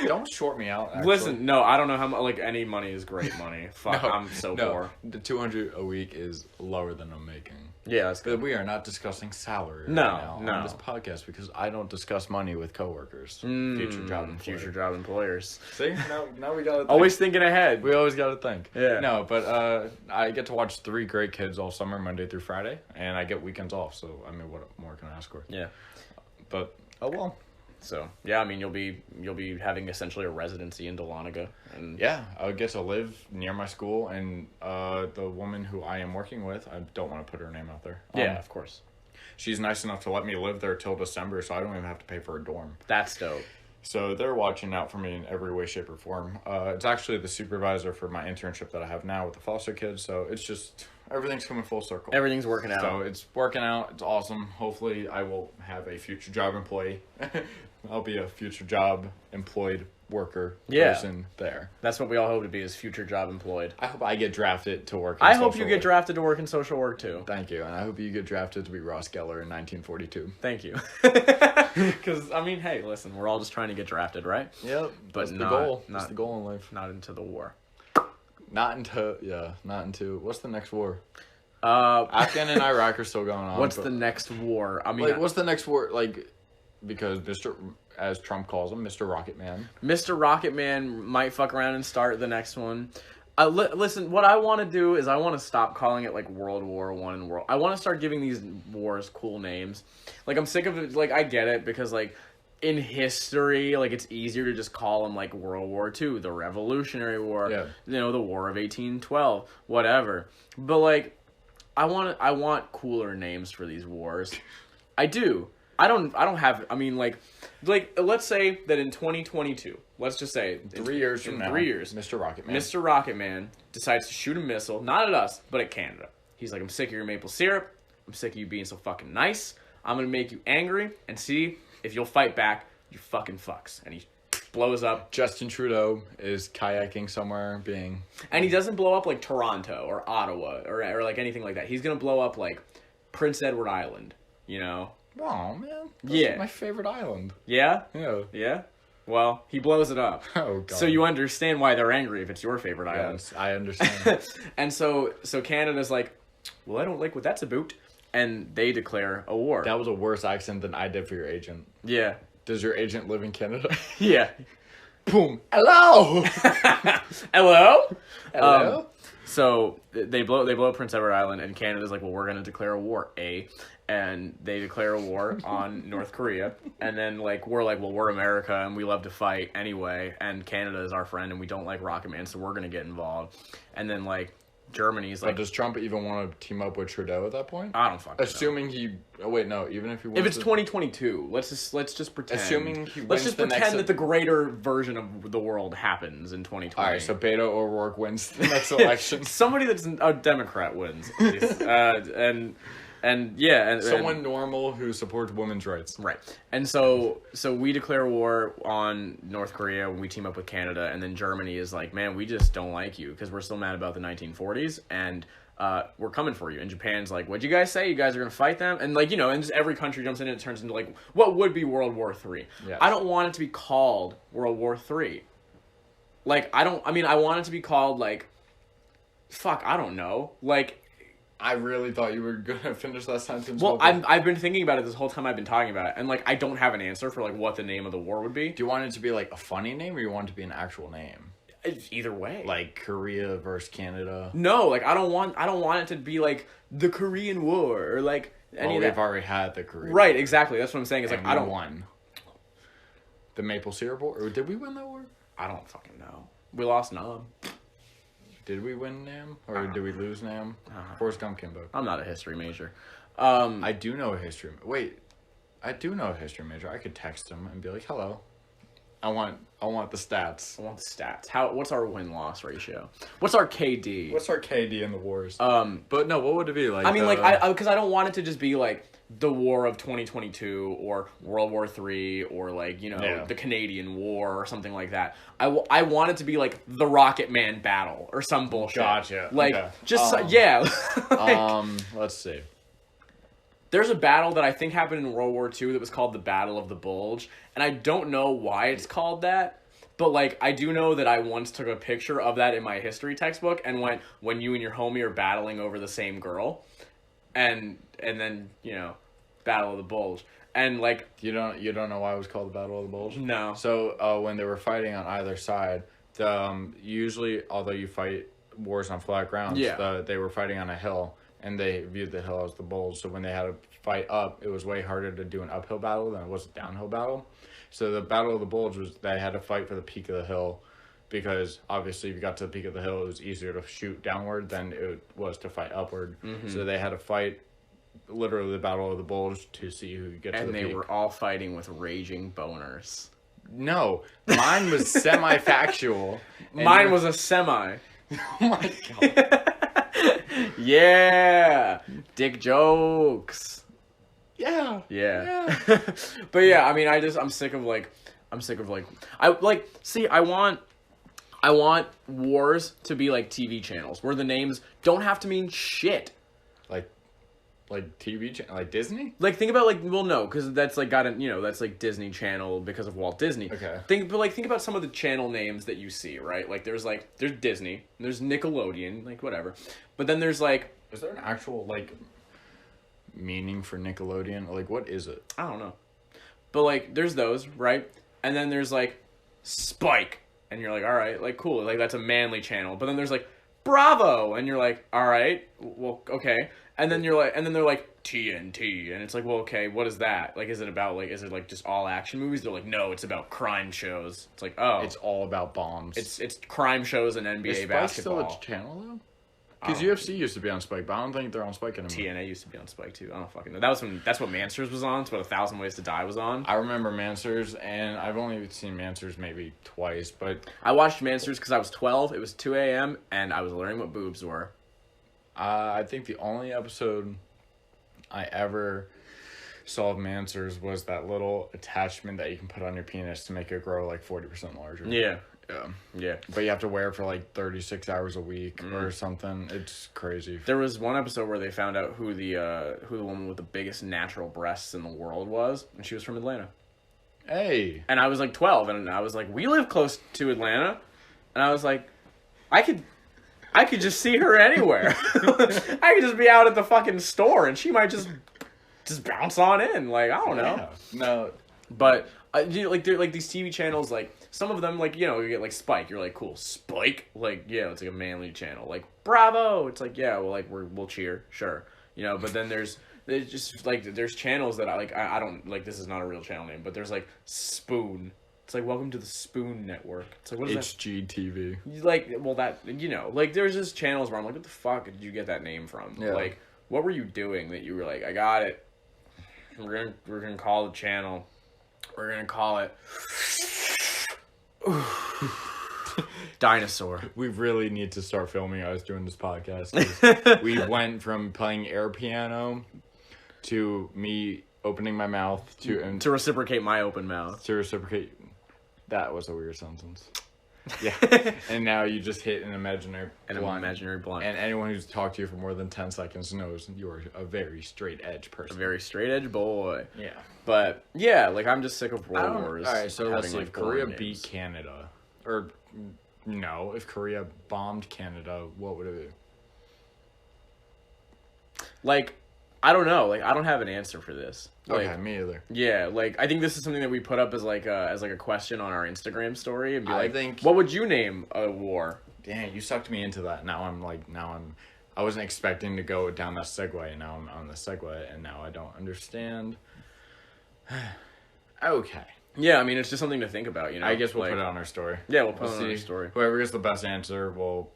Don't short me out. Actually. Listen, no, I don't know how much. Like, any money is great money. Fuck, I'm so poor. The $200 a week is lower than I'm making. Yeah, that's good. But we are not discussing salary right No, now no. on this podcast because I don't discuss money with coworkers. Future job employers. See, now we gotta think. Always thinking ahead. We always gotta think. Yeah. No, but I get to watch 3 great kids all summer, Monday through Friday, and I get weekends off. So I mean, what more can I ask for? Yeah. But oh well. So yeah, I mean, you'll be having essentially a residency in Dahlonega, and Yeah, I'll get to live near my school, and the woman who I am working with, I don't want to put her name out there. Yeah, of course. She's nice enough to let me live there till December, so I don't even have to pay for a dorm. That's dope. So they're watching out for me in every way, shape, or form. It's actually the supervisor for my internship that I have now with the foster kids, so it's just, everything's coming full circle. Everything's working out. So it's working out. It's awesome. Hopefully I will have a future job employee. I'll be a future job employed worker person there. That's what we all hope to be, is future job employed. I hope I get drafted to work in I hope social you get work. drafted to work in social work too. Thank you. And I hope you get drafted to be Ross Geller in 1942. Thank you. Because, I mean, hey, listen, we're all just trying to get drafted, right? Yep. But that's not, the goal. Not, That's the goal in life. Not into the war. Not into, what's the next war? Afghan and Iraq are still going on. What's the next war? I mean, like, what's the next war? Like, because as Trump calls him, Mr. Rocket Man. Mr. Rocket Man might fuck around and start the next one. Listen, what I want to do is I want to stop calling it, like, World War I and World... I want to start giving these wars cool names. Like, I'm sick of it. Like, I get it, because, like, in history, like, it's easier to just call them, like, World War II, the Revolutionary War, you know, the War of 1812, whatever. But, like, I want cooler names for these wars. I do. I don't have, I mean, like, let's say that in 2022, let's just say 3 years from now, 3 years, Mr. Rocket Man. Mr. Rocket Man decides to shoot a missile, not at us, but at Canada. He's like, I'm sick of your maple syrup. I'm sick of you being so fucking nice. I'm going to make you angry and see if you'll fight back, you fucking fucks. And he blows up. Justin Trudeau is kayaking somewhere And he doesn't blow up like Toronto or Ottawa or like anything like that. He's gonna blow up like Prince Edward Island, you know? Oh, man. That's my favorite island. Yeah? Yeah. Yeah? Well, he blows it up. Oh, God. So you understand why they're angry if it's your favorite island. Yes, I understand. And so Canada's like, well, I don't like what that's about. And they declare a war. That was a worse accent than I did for your agent. Yeah. Does your agent live in Canada? Yeah. Boom. Hello! Hello? Hello? So they blow up Prince Edward Island, and Canada's like, well, we're going to declare a war, and they declare a war on North Korea, and then like we're like, well, we're America and we love to fight anyway, and Canada is our friend and we don't like Rocket Man, so we're gonna get involved. And then like Germany's like, but does Trump even want to team up with Trudeau at that point? I don't fucking assuming know. Even if he wins, if it's 2022, let's just pretend. Assuming he let's wins just the pretend next that the greater version of the world happens in 2020. All right, so Beto O'Rourke wins the next election. Somebody that's a Democrat wins, and someone normal who supports women's rights. Right. And so we declare war on North Korea when we team up with Canada, and then Germany is like, man, we just don't like you because we're still mad about the 1940s, and we're coming for you. And Japan's like, what'd you guys say? You guys are going to fight them? And like, and just every country jumps in and it turns into like, what would be World War III? Yes. I don't want it to be called World War III. Like, I want it to be called like, fuck, I don't know. Like, I really thought you were gonna finish that sentence. Well, I've been thinking about it this whole time I've been talking about it, and like I don't have an answer for like what the name of the war would be. Do you want it to be like a funny name, or you want it to be an actual name? Either way. Like Korea versus Canada. No, like I don't want it to be like the Korean War or like any of that. We've already had the Korean Right, War. exactly. That's what I'm saying. It's like I don't won. The Maple Syrup War, or did we win that war? I don't fucking know. We lost Nam. Did we win Nam? Or did we lose Nam? Forrest Gump came back. I'm not a history major. I do know a history... Wait. I do know a history major. I could text him and be like, hello. I want the stats. I want the stats. What's our win-loss ratio? What's our KD? What's our KD in the wars? But no, what would it be? Like? I mean, because I don't want it to just be like the War of 2022 or World War III or like, the Canadian War or something like that. I want it to be like the Rocket Man battle or some bullshit. Gotcha. Like, okay. just, let's see. There's a battle that I think happened in World War II that was called the Battle of the Bulge, and I don't know why it's called that, but like I do know that I once took a picture of that in my history textbook and went, when you and your homie are battling over the same girl, and then Battle of the Bulge, and like you don't know why it was called the Battle of the Bulge? No. So when they were fighting on either side, usually although you fight wars on flat grounds, they were fighting on a hill. And they viewed the hill as the bulge. So when they had to fight up, it was way harder to do an uphill battle than it was a downhill battle. So the Battle of the Bulge was they had to fight for the peak of the hill because obviously if you got to the peak of the hill, it was easier to shoot downward than it was to fight upward. Mm-hmm. So they had to fight literally the Battle of the Bulge to see who could get to the peak. And they were all fighting with raging boners. No, mine was semi-factual. Mine was a semi. Oh my God. Yeah, dick jokes. Yeah. But yeah, I mean, I'm sick of I want wars to be like TV channels where the names don't have to mean shit. Like TV channel, like Disney? Like think about because that's like that's like Disney Channel because of Walt Disney. Okay. Think about some of the channel names that you see, right? Like there's Disney, there's Nickelodeon, like whatever. But then there's like, is there an actual like meaning for Nickelodeon? Like what is it? I don't know. But like there's those, right? And then there's like Spike, and you're like, all right, like cool, like that's a manly channel. But then there's like Bravo, and you're like, all right, well, okay. And then they're like TNT, and it's like, well, okay, what is that? Like, is it like just all action movies? They're like, no, it's about crime shows. It's like, oh, it's all about bombs. It's crime shows and NBA basketball. Is Spike still a channel though? Because UFC used to be on Spike, but I don't think they're on Spike anymore. TNA used to be on Spike too. I don't fucking know. That's what Mansers was on. It's what 1,000 Ways to Die was on. I remember Mansers, and I've only seen Mansers maybe twice, but I watched Mansers because I was 12. It was 2 a.m. and I was learning what boobs were. I think the only episode I ever solve answers was that little attachment that you can put on your penis to make it grow like 40% larger. Yeah. Yeah. But you have to wear it for like 36 hours a week or something. It's crazy. There was one episode where they found out who the woman with the biggest natural breasts in the world was, and she was from Atlanta. Hey. And I was like 12, and I was like, we live close to Atlanta, and I was like, I could just see her anywhere. I could just be out at the fucking store, and she might just bounce on in. Like, I don't know. Yeah. No. But like they're like these TV channels, like some of them, like, you know, you get like Spike. You're like, cool, Spike. Like, yeah, it's like a manly channel. Like, Bravo. It's like, yeah, well, like we'll cheer, sure, you know. But then there's just like there's channels that I don't like. This is not a real channel name, but there's like Spoon. It's like, welcome to the Spoon Network. It's like, what is HGTV. that? Like, well, that, you know, like there's just channels where I'm like, what the fuck did you get that name from? Yeah. Like, what were you doing that you were like, I got it. We're gonna call the channel. We're gonna call it Dinosaur. We really need to start filming us doing this podcast. 'Cause we went from playing air piano to me opening my mouth to reciprocate my open mouth. To reciprocate. That was a weird sentence. Yeah. And now you just hit an imaginary blunt. And anyone who's talked to you for more than 10 seconds knows you're a very straight edge person. A very straight edge boy. Yeah. But yeah, like I'm just sick of World Wars. Alright, so let's see. Like, If Korea beat Canada, or no, if Korea bombed Canada, what would it be? Like, I don't know. Like, I don't have an answer for this. Like, okay, me either. Yeah, like I think this is something that we put up as like a question on our Instagram story and be I like, think, what would you name a war? Dang, you sucked me into that. I wasn't expecting to go down that segue, and now I'm on the segue, and now I don't understand. Okay. Yeah, I mean, it's just something to think about, you know? I guess we'll like, put it on our story. Yeah, we'll put it on our story. Whoever gets the best answer will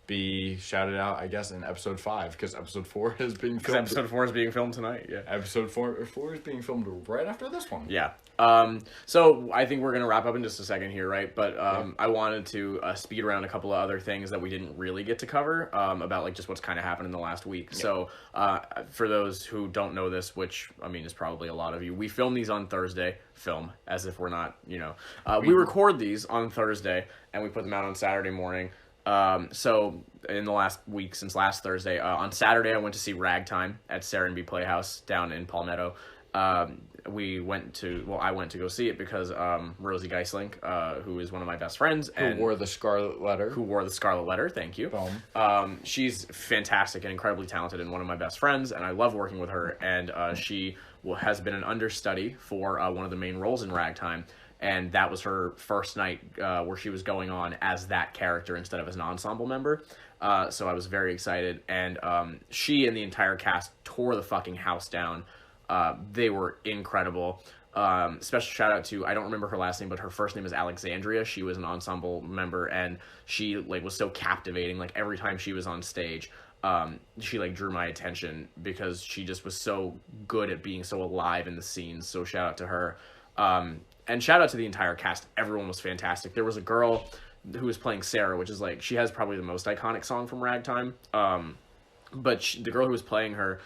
be shouted out, I guess, in episode 5, because episode 4 is being filmed. Episode 4 is being filmed tonight, yeah. Episode 4 is being filmed right after this one. Yeah. So I think we're going to wrap up in just a second here, right? But yeah. I wanted to speed around a couple of other things that we didn't really get to cover about like just what's kind of happened in the last week. Yeah. So for those who don't know this, which I mean is probably a lot of you, we film these on Thursday. Film as if we're not, you know. We record these on Thursday and we put them out on Saturday morning. So in the last week, since last Thursday, on Saturday, I went to see Ragtime at Serenby Playhouse down in Palmetto. I went to go see it because, Rosie Geislink, who is one of my best friends who wore the Scarlet Letter. Thank you. Boom. She's fantastic and incredibly talented and one of my best friends, and I love working with her, and, she has been an understudy for, one of the main roles in Ragtime. And that was her first night where she was going on as that character instead of as an ensemble member. So I was very excited. And she and the entire cast tore the fucking house down. They were incredible. Special shout out to, I don't remember her last name, but her first name is Alexandria. She was an ensemble member, and she like was so captivating. Like every time she was on stage, she like drew my attention because she just was so good at being so alive in the scenes. So shout out to her. And shout out to the entire cast. Everyone was fantastic. There was a girl who was playing Sarah, which is like, she has probably the most iconic song from Ragtime. But the girl who was playing her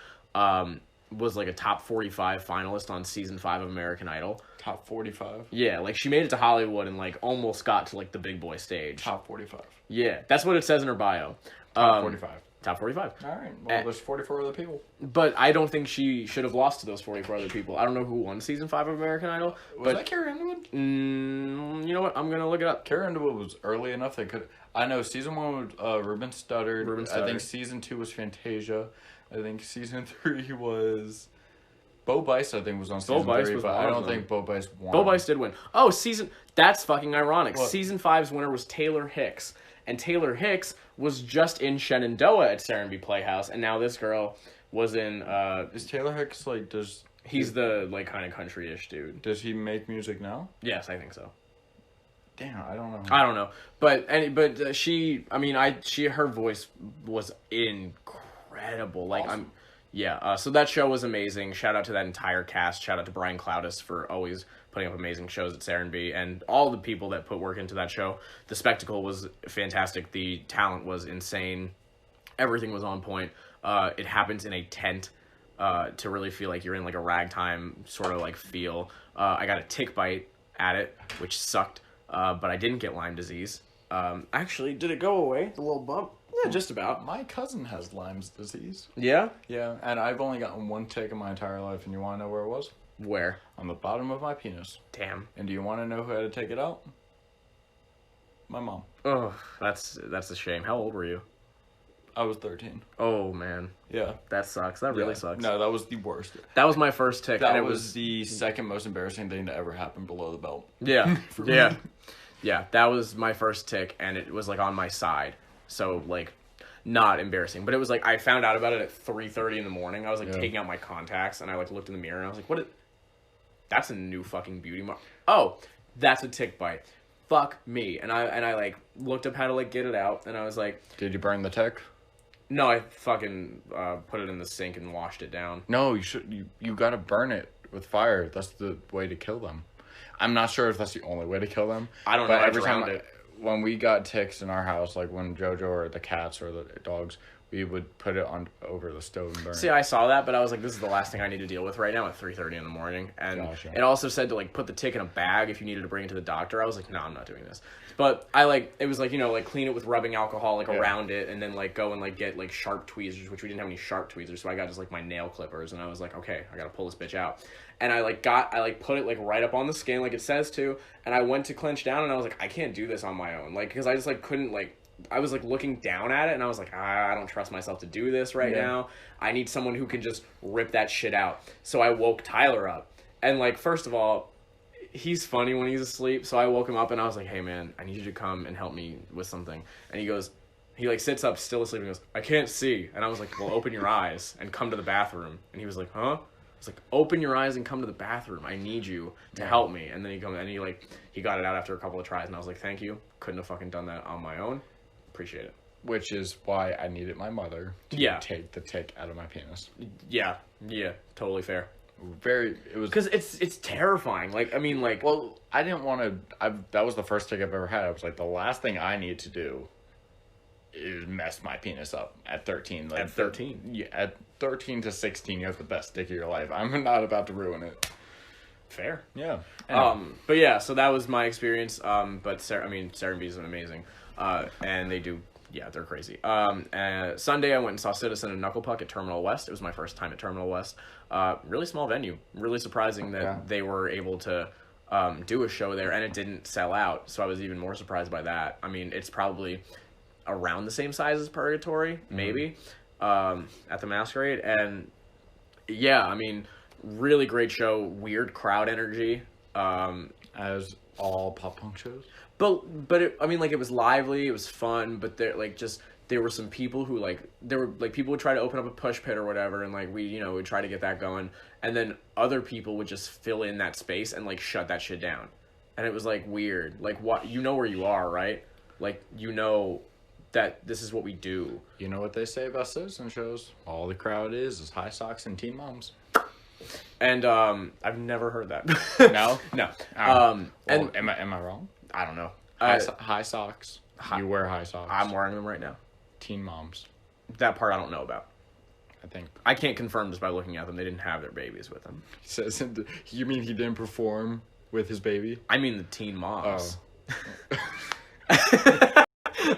was like a top 45 finalist on season 5 of American Idol. Top 45? Yeah, like she made it to Hollywood and like almost got to like the big boy stage. Top 45. Yeah, that's what it says in her bio. Top 45. Top 45. All right. Well, there's 44 other people. But I don't think she should have lost to those 44 other people. I don't know who won season 5 of American Idol. Was that Carrie Underwood? You know what? I'm going to look it up. Carrie Underwood was early enough they could... I know season 1 was Ruben Studdard. I think season 2 was Fantasia. I think season 3 was... Bo Bice, I think, was on season 3, but I don't think Bo Bice won. Bo Bice did win. Oh, that's fucking ironic. What? Season 5's winner was Taylor Hicks. And Taylor Hicks was just in Shenandoah at Serenby Playhouse, and now this girl was in... Is Taylor Hicks, like, He's the, like, kind of country-ish dude. Does he make music now? Yes, I think so. Damn, I don't know. I don't know. But her voice was incredible. Like, awesome. So that show was amazing. Shout out to that entire cast. Shout out to Brian Cloudis for always putting up amazing shows at Serenby, and all the people that put work into that show. The spectacle was fantastic. The talent was insane. Everything was on point. It happens in a tent. to really feel like you're in like a ragtime sort of like feel. I got a tick bite at it, which sucked, but I didn't get Lyme disease. Actually, did it go away? The little bump? Yeah, just about. My cousin has Lyme's disease. Yeah? Yeah, and I've only gotten one tick in my entire life, and you want to know where it was? Where? On the bottom of my penis. Damn. And do you want to know who had to take it out? My mom. Oh, that's a shame. How old were you? I was 13. Oh, man. Yeah. That sucks. That really sucks. No, that was the worst. That was my first tick. That and was the second most embarrassing thing to ever happen below the belt. Yeah. Yeah. Yeah, that was my first tick, and it was, like, on my side. So, like, not embarrassing. But it was, like, I found out about it at 3:30 in the morning. I was, like, taking out my contacts, and I, like, looked in the mirror, and I was like, that's a new fucking beauty mark. Oh, that's a tick bite. Fuck me. And I like, looked up how to, like, get it out, and I was like... Did you burn the tick? No, I fucking put it in the sink and washed it down. No, you gotta burn it with fire. That's the way to kill them. I'm not sure if that's the only way to kill them. I don't know. But every time when we got ticks in our house, like when JoJo or the cats or the dogs, we would put it on over the stove and burn See, it. I saw that, but I was like, this is the last thing I need to deal with right now at 3:30 in the morning. And it also said to, like, put the tick in a bag if you needed to bring it to the doctor. I was like, no, I'm not doing this. But I, like, it was like, you know, like, clean it with rubbing alcohol, like, around it, and then, like, go and, like, get, like, sharp tweezers, which we didn't have any sharp tweezers, so I got just, like, my nail clippers, and I was like, okay, I gotta pull this bitch out. And I put it, like, right up on the skin, like it says to, and I went to clench down, and I was like, I can't do this on my own. Like, because I just, like, couldn't, like... I was, like, looking down at it, and I was like, I don't trust myself to do this right now. I need someone who can just rip that shit out. So I woke Tyler up. And, like, first of all, he's funny when he's asleep, so I woke him up, and I was like, hey, man, I need you to come and help me with something. And he, like, sits up, still asleep, and goes, I can't see. And I was like, well, open your eyes and come to the bathroom. And he was like, huh? I was like, open your eyes and come to the bathroom. I need you to help me. And then he got it out after a couple of tries, and I was like, thank you. Couldn't have fucking done that on my own. Appreciate it. Which is why I needed my mother to take the tick out of my penis. Yeah, totally fair. It was because it's terrifying. Like, I mean, like, well, I didn't want to. That was the first tick I've ever had. I was like, the last thing I need to do is mess my penis up at 13. Like, at 13, yeah, at 13 to 16, you have the best dick of your life. I'm not about to ruin it. Fair. Yeah. Anyway. But yeah, so that was my experience. But Sarah and B is amazing. And they do, they're crazy. Sunday I went and saw Citizen and Knuckle Puck at Terminal West. It was my first time at Terminal West. Really small venue. Really surprising that they were able to do a show there, and it didn't sell out. So I was even more surprised by that. I mean, it's probably around the same size as Purgatory, maybe, at the Masquerade. And yeah, I mean, really great show. Weird crowd energy. As all pop punk shows. But it was lively, it was fun, but there were some people who, like, people would try to open up a push pit or whatever, and, like, we'd try to get that going, and then other people would just fill in that space and, like, shut that shit down. And it was, like, weird. Like, what, you know where you are, right? Like, you know that this is what we do. You know what they say about Citizen shows? All the crowd is high socks and teen moms. And, I've never heard that. No? No. And am I wrong? I don't know. High socks. You wear high socks. I'm wearing them right now. Teen moms. That part I don't know about. I think. I can't confirm just by looking at them. They didn't have their babies with them. He says, you mean he didn't perform with his baby? I mean the teen moms. Oh.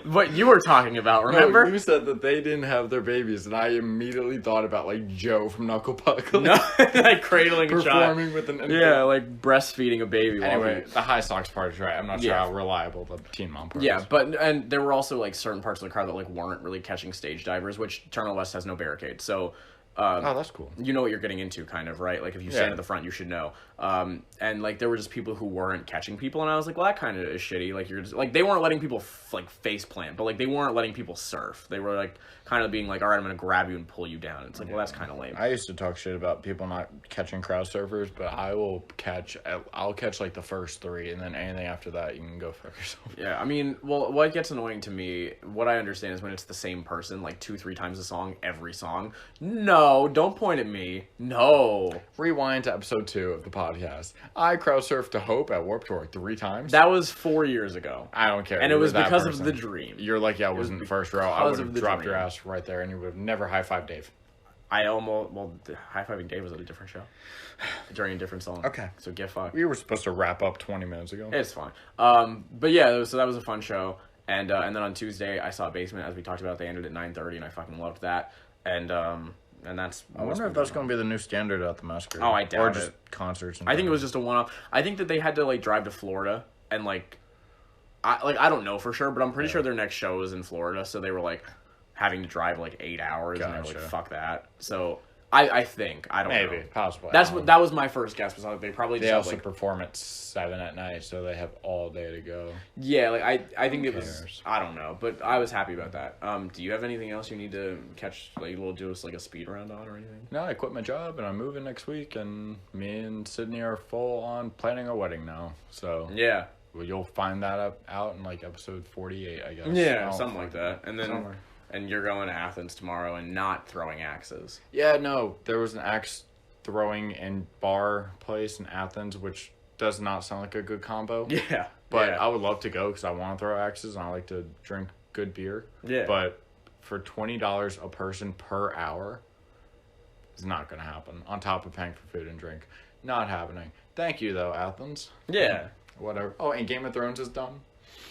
What you were talking about, remember? No, you said that they didn't have their babies, and I immediately thought about, like, Joe from Knuckle Puck. Like, no, like cradling a child. Performing with an infant. Yeah, like breastfeeding a baby. Anyway, the high socks part is right. I'm not sure how reliable the teen mom part is. Yeah, and there were also, like, certain parts of the crowd that, like, weren't really catching stage divers, which Terminal West has no barricade, so... oh, that's cool. You know what you're getting into, kind of, right? Like, if you stand at the front, you should know. And, like, there were just people who weren't catching people, and I was like, well, that kind of is shitty. Like, you're just... Like, they weren't letting people, like, face plant, but, like, they weren't letting people surf. They were, like, kind of being like, all right, I'm going to grab you and pull you down. It's like, well, that's kind of lame. I used to talk shit about people not catching crowd surfers, but I'll catch, like, the first three, and then anything after that, you can go fuck yourself. Yeah, I mean, well, what gets annoying to me, what I understand is when it's the same person, like, 2-3 times a song, every song. No, don't point at me. No. Rewind to episode 2 of the podcast. I crowd surfed to Hope at Warped Tour 3 times. That was 4 years ago. I don't care. And it was because of the dream. You're like, I was in the first row. I would have dropped your ass right there, and you would have never high-fived Dave. The High Fiving Dave was at a different show during a different song. Okay. So get fucked. We were supposed to wrap up 20 minutes ago. It's fine. But yeah, so that was a fun show. And then on Tuesday, I saw Basement, as we talked about. They ended at 9:30, and I fucking loved that. And that's... I wonder if that's going to be the new standard at the Masquerade. Oh, I doubt or it. just concerts. I think it was just a one-off. I think that they had to, like, drive to Florida and, like... I don't know for sure, but I'm pretty sure their next show is in Florida, so they were, like... having to drive like 8 hours, and they were like, fuck that. So I think, I don't know. Maybe, possibly. That was my first guess. Was they probably just also like, perform at 7 at night, so they have all day to go. Yeah, like I think it was, I don't know, but I was happy about that. Do you have anything else you need to catch? Like we'll do us like a speed round on or anything? No, I quit my job and I'm moving next week, and me and Sydney are full on planning a wedding now. So yeah, well, you'll find that out in like episode 48, I guess. Yeah, something like that, and then. Somewhere. And you're going to Athens tomorrow and not throwing axes. Yeah, no. There was an axe throwing and bar place in Athens, which does not sound like a good combo. Yeah. But I would love to go because I want to throw axes and I like to drink good beer. Yeah. But for $20 a person per hour, it's not going to happen. On top of paying for food and drink. Not happening. Thank you, though, Athens. Yeah. Whatever. Oh, and Game of Thrones is done.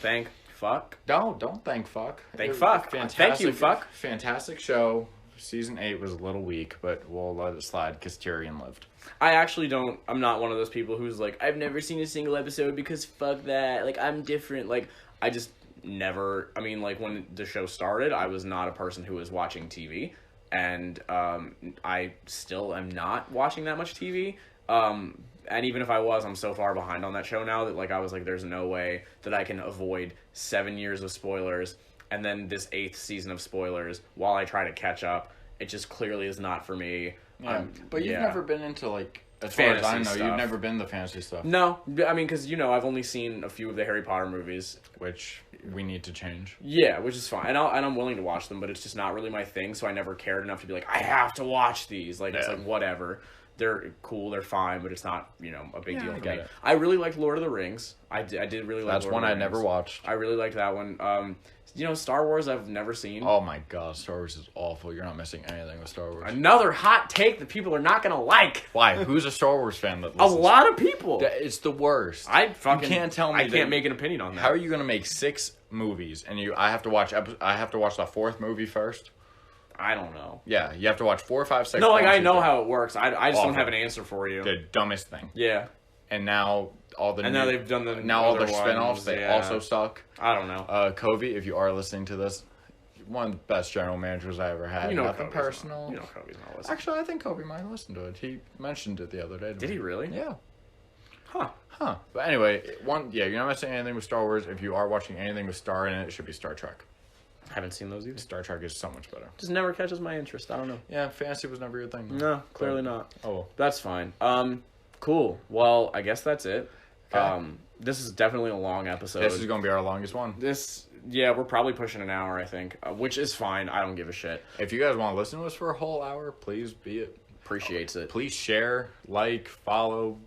Thank fuck. No, don't thank fuck. Thank fuck. Thank you, fuck. Fantastic show. Season 8 was a little weak, but we'll let it slide because Tyrion lived. I actually don't... I'm not one of those people who's like, I've never seen a single episode because fuck that. Like, I'm different. Like, I just never... I mean, like, when the show started, I was not a person who was watching TV. And I still am not watching that much TV. And even if I was, I'm so far behind on that show now that, like, I was like, there's no way that I can avoid 7 years of spoilers and then this 8th season of spoilers while I try to catch up. It just clearly is not for me. Yeah, but you've never been into, like, as fantasy far as I know, stuff. You've never been the fantasy stuff. No, I mean, because, I've only seen a few of the Harry Potter movies. Which we need to change. Yeah, which is fine. And I'm willing to watch them, but it's just not really my thing, so I never cared enough to be like, I have to watch these. Like, it's like, whatever. They're cool, they're fine, but it's not, a big deal for me. I really liked Lord of the Rings. I did really like That's Lord one of the I Rings. never watched. I really liked that one. Star Wars I've never seen. Oh my god, Star Wars is awful. You're not missing anything with Star Wars. Another hot take that people are not going to like. Why? Who's a Star Wars fan that listens? A lot of people. It's the worst. You can't tell me I can't make an opinion on that. How are you going to make 6 movies and I have to watch the 4th movie first? I don't know. Yeah, you have to watch 4, 5, 6. No, like I know how it works. I just don't have an answer for you. The dumbest thing. Yeah. And now now they've done the all their spinoffs. They also suck. I don't know. Kobe, if you are listening to this, one of the best general managers I ever had. Nothing Kobe's personal. Kobe's not listening. Actually, I think Kobe might listen to it. He mentioned it the other day. Did he really? Yeah. Huh. But anyway, you're not missing anything with Star Wars. If you are watching anything with Star in it, it should be Star Trek. I haven't seen those either. Star Trek is so much better. Just never catches my interest. I don't know. Yeah, fantasy was never your thing. No, clearly not. Oh well. That's fine. Cool. Well, I guess that's it. Okay. This is definitely a long episode. This is going to be our longest one. We're probably pushing an hour, I think, which is fine. I don't give a shit. If you guys want to listen to us for a whole hour, please be it. Appreciates it. Please share, follow,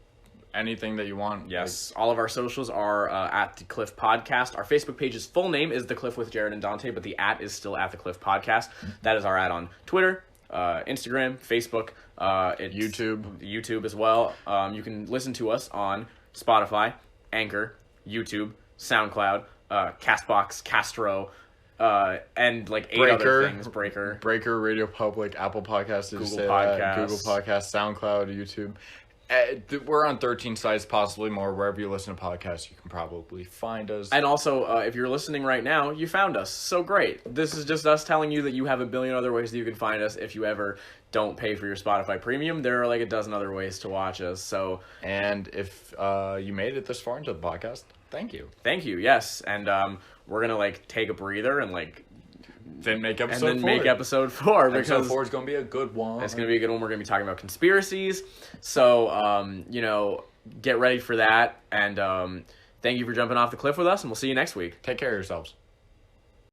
anything that you want. Yes. All of our socials are at The Cliff Podcast. Our Facebook page's full name is The Cliff with Jarod and Dante, but the @ is still at The Cliff Podcast. That is our @ on Twitter, Instagram, Facebook, YouTube as well. You can listen to us on Spotify, Anchor, YouTube, SoundCloud, Castbox, Castro, and like 8 other things. Breaker, Radio Public, Apple Podcasts, Google Podcasts, SoundCloud, YouTube. We're on 13 sites, possibly more. Wherever you listen to podcasts, you can probably find us. And also, if you're listening right now, you found us. So great. This is just us telling you that you have a billion other ways that you can find us. If you ever don't pay for your Spotify Premium, there are like a dozen other ways to watch us. So, and if you made it this far into the podcast, thank you. Thank you. Yes, and we're gonna like take a breather and like. Then make episode 4. Make episode 4 because episode 4 is going to be a good one. It's going to be a good one. We're going to be talking about conspiracies. So, get ready for that. And thank you for jumping off the cliff with us, and we'll see you next week. Take care of yourselves.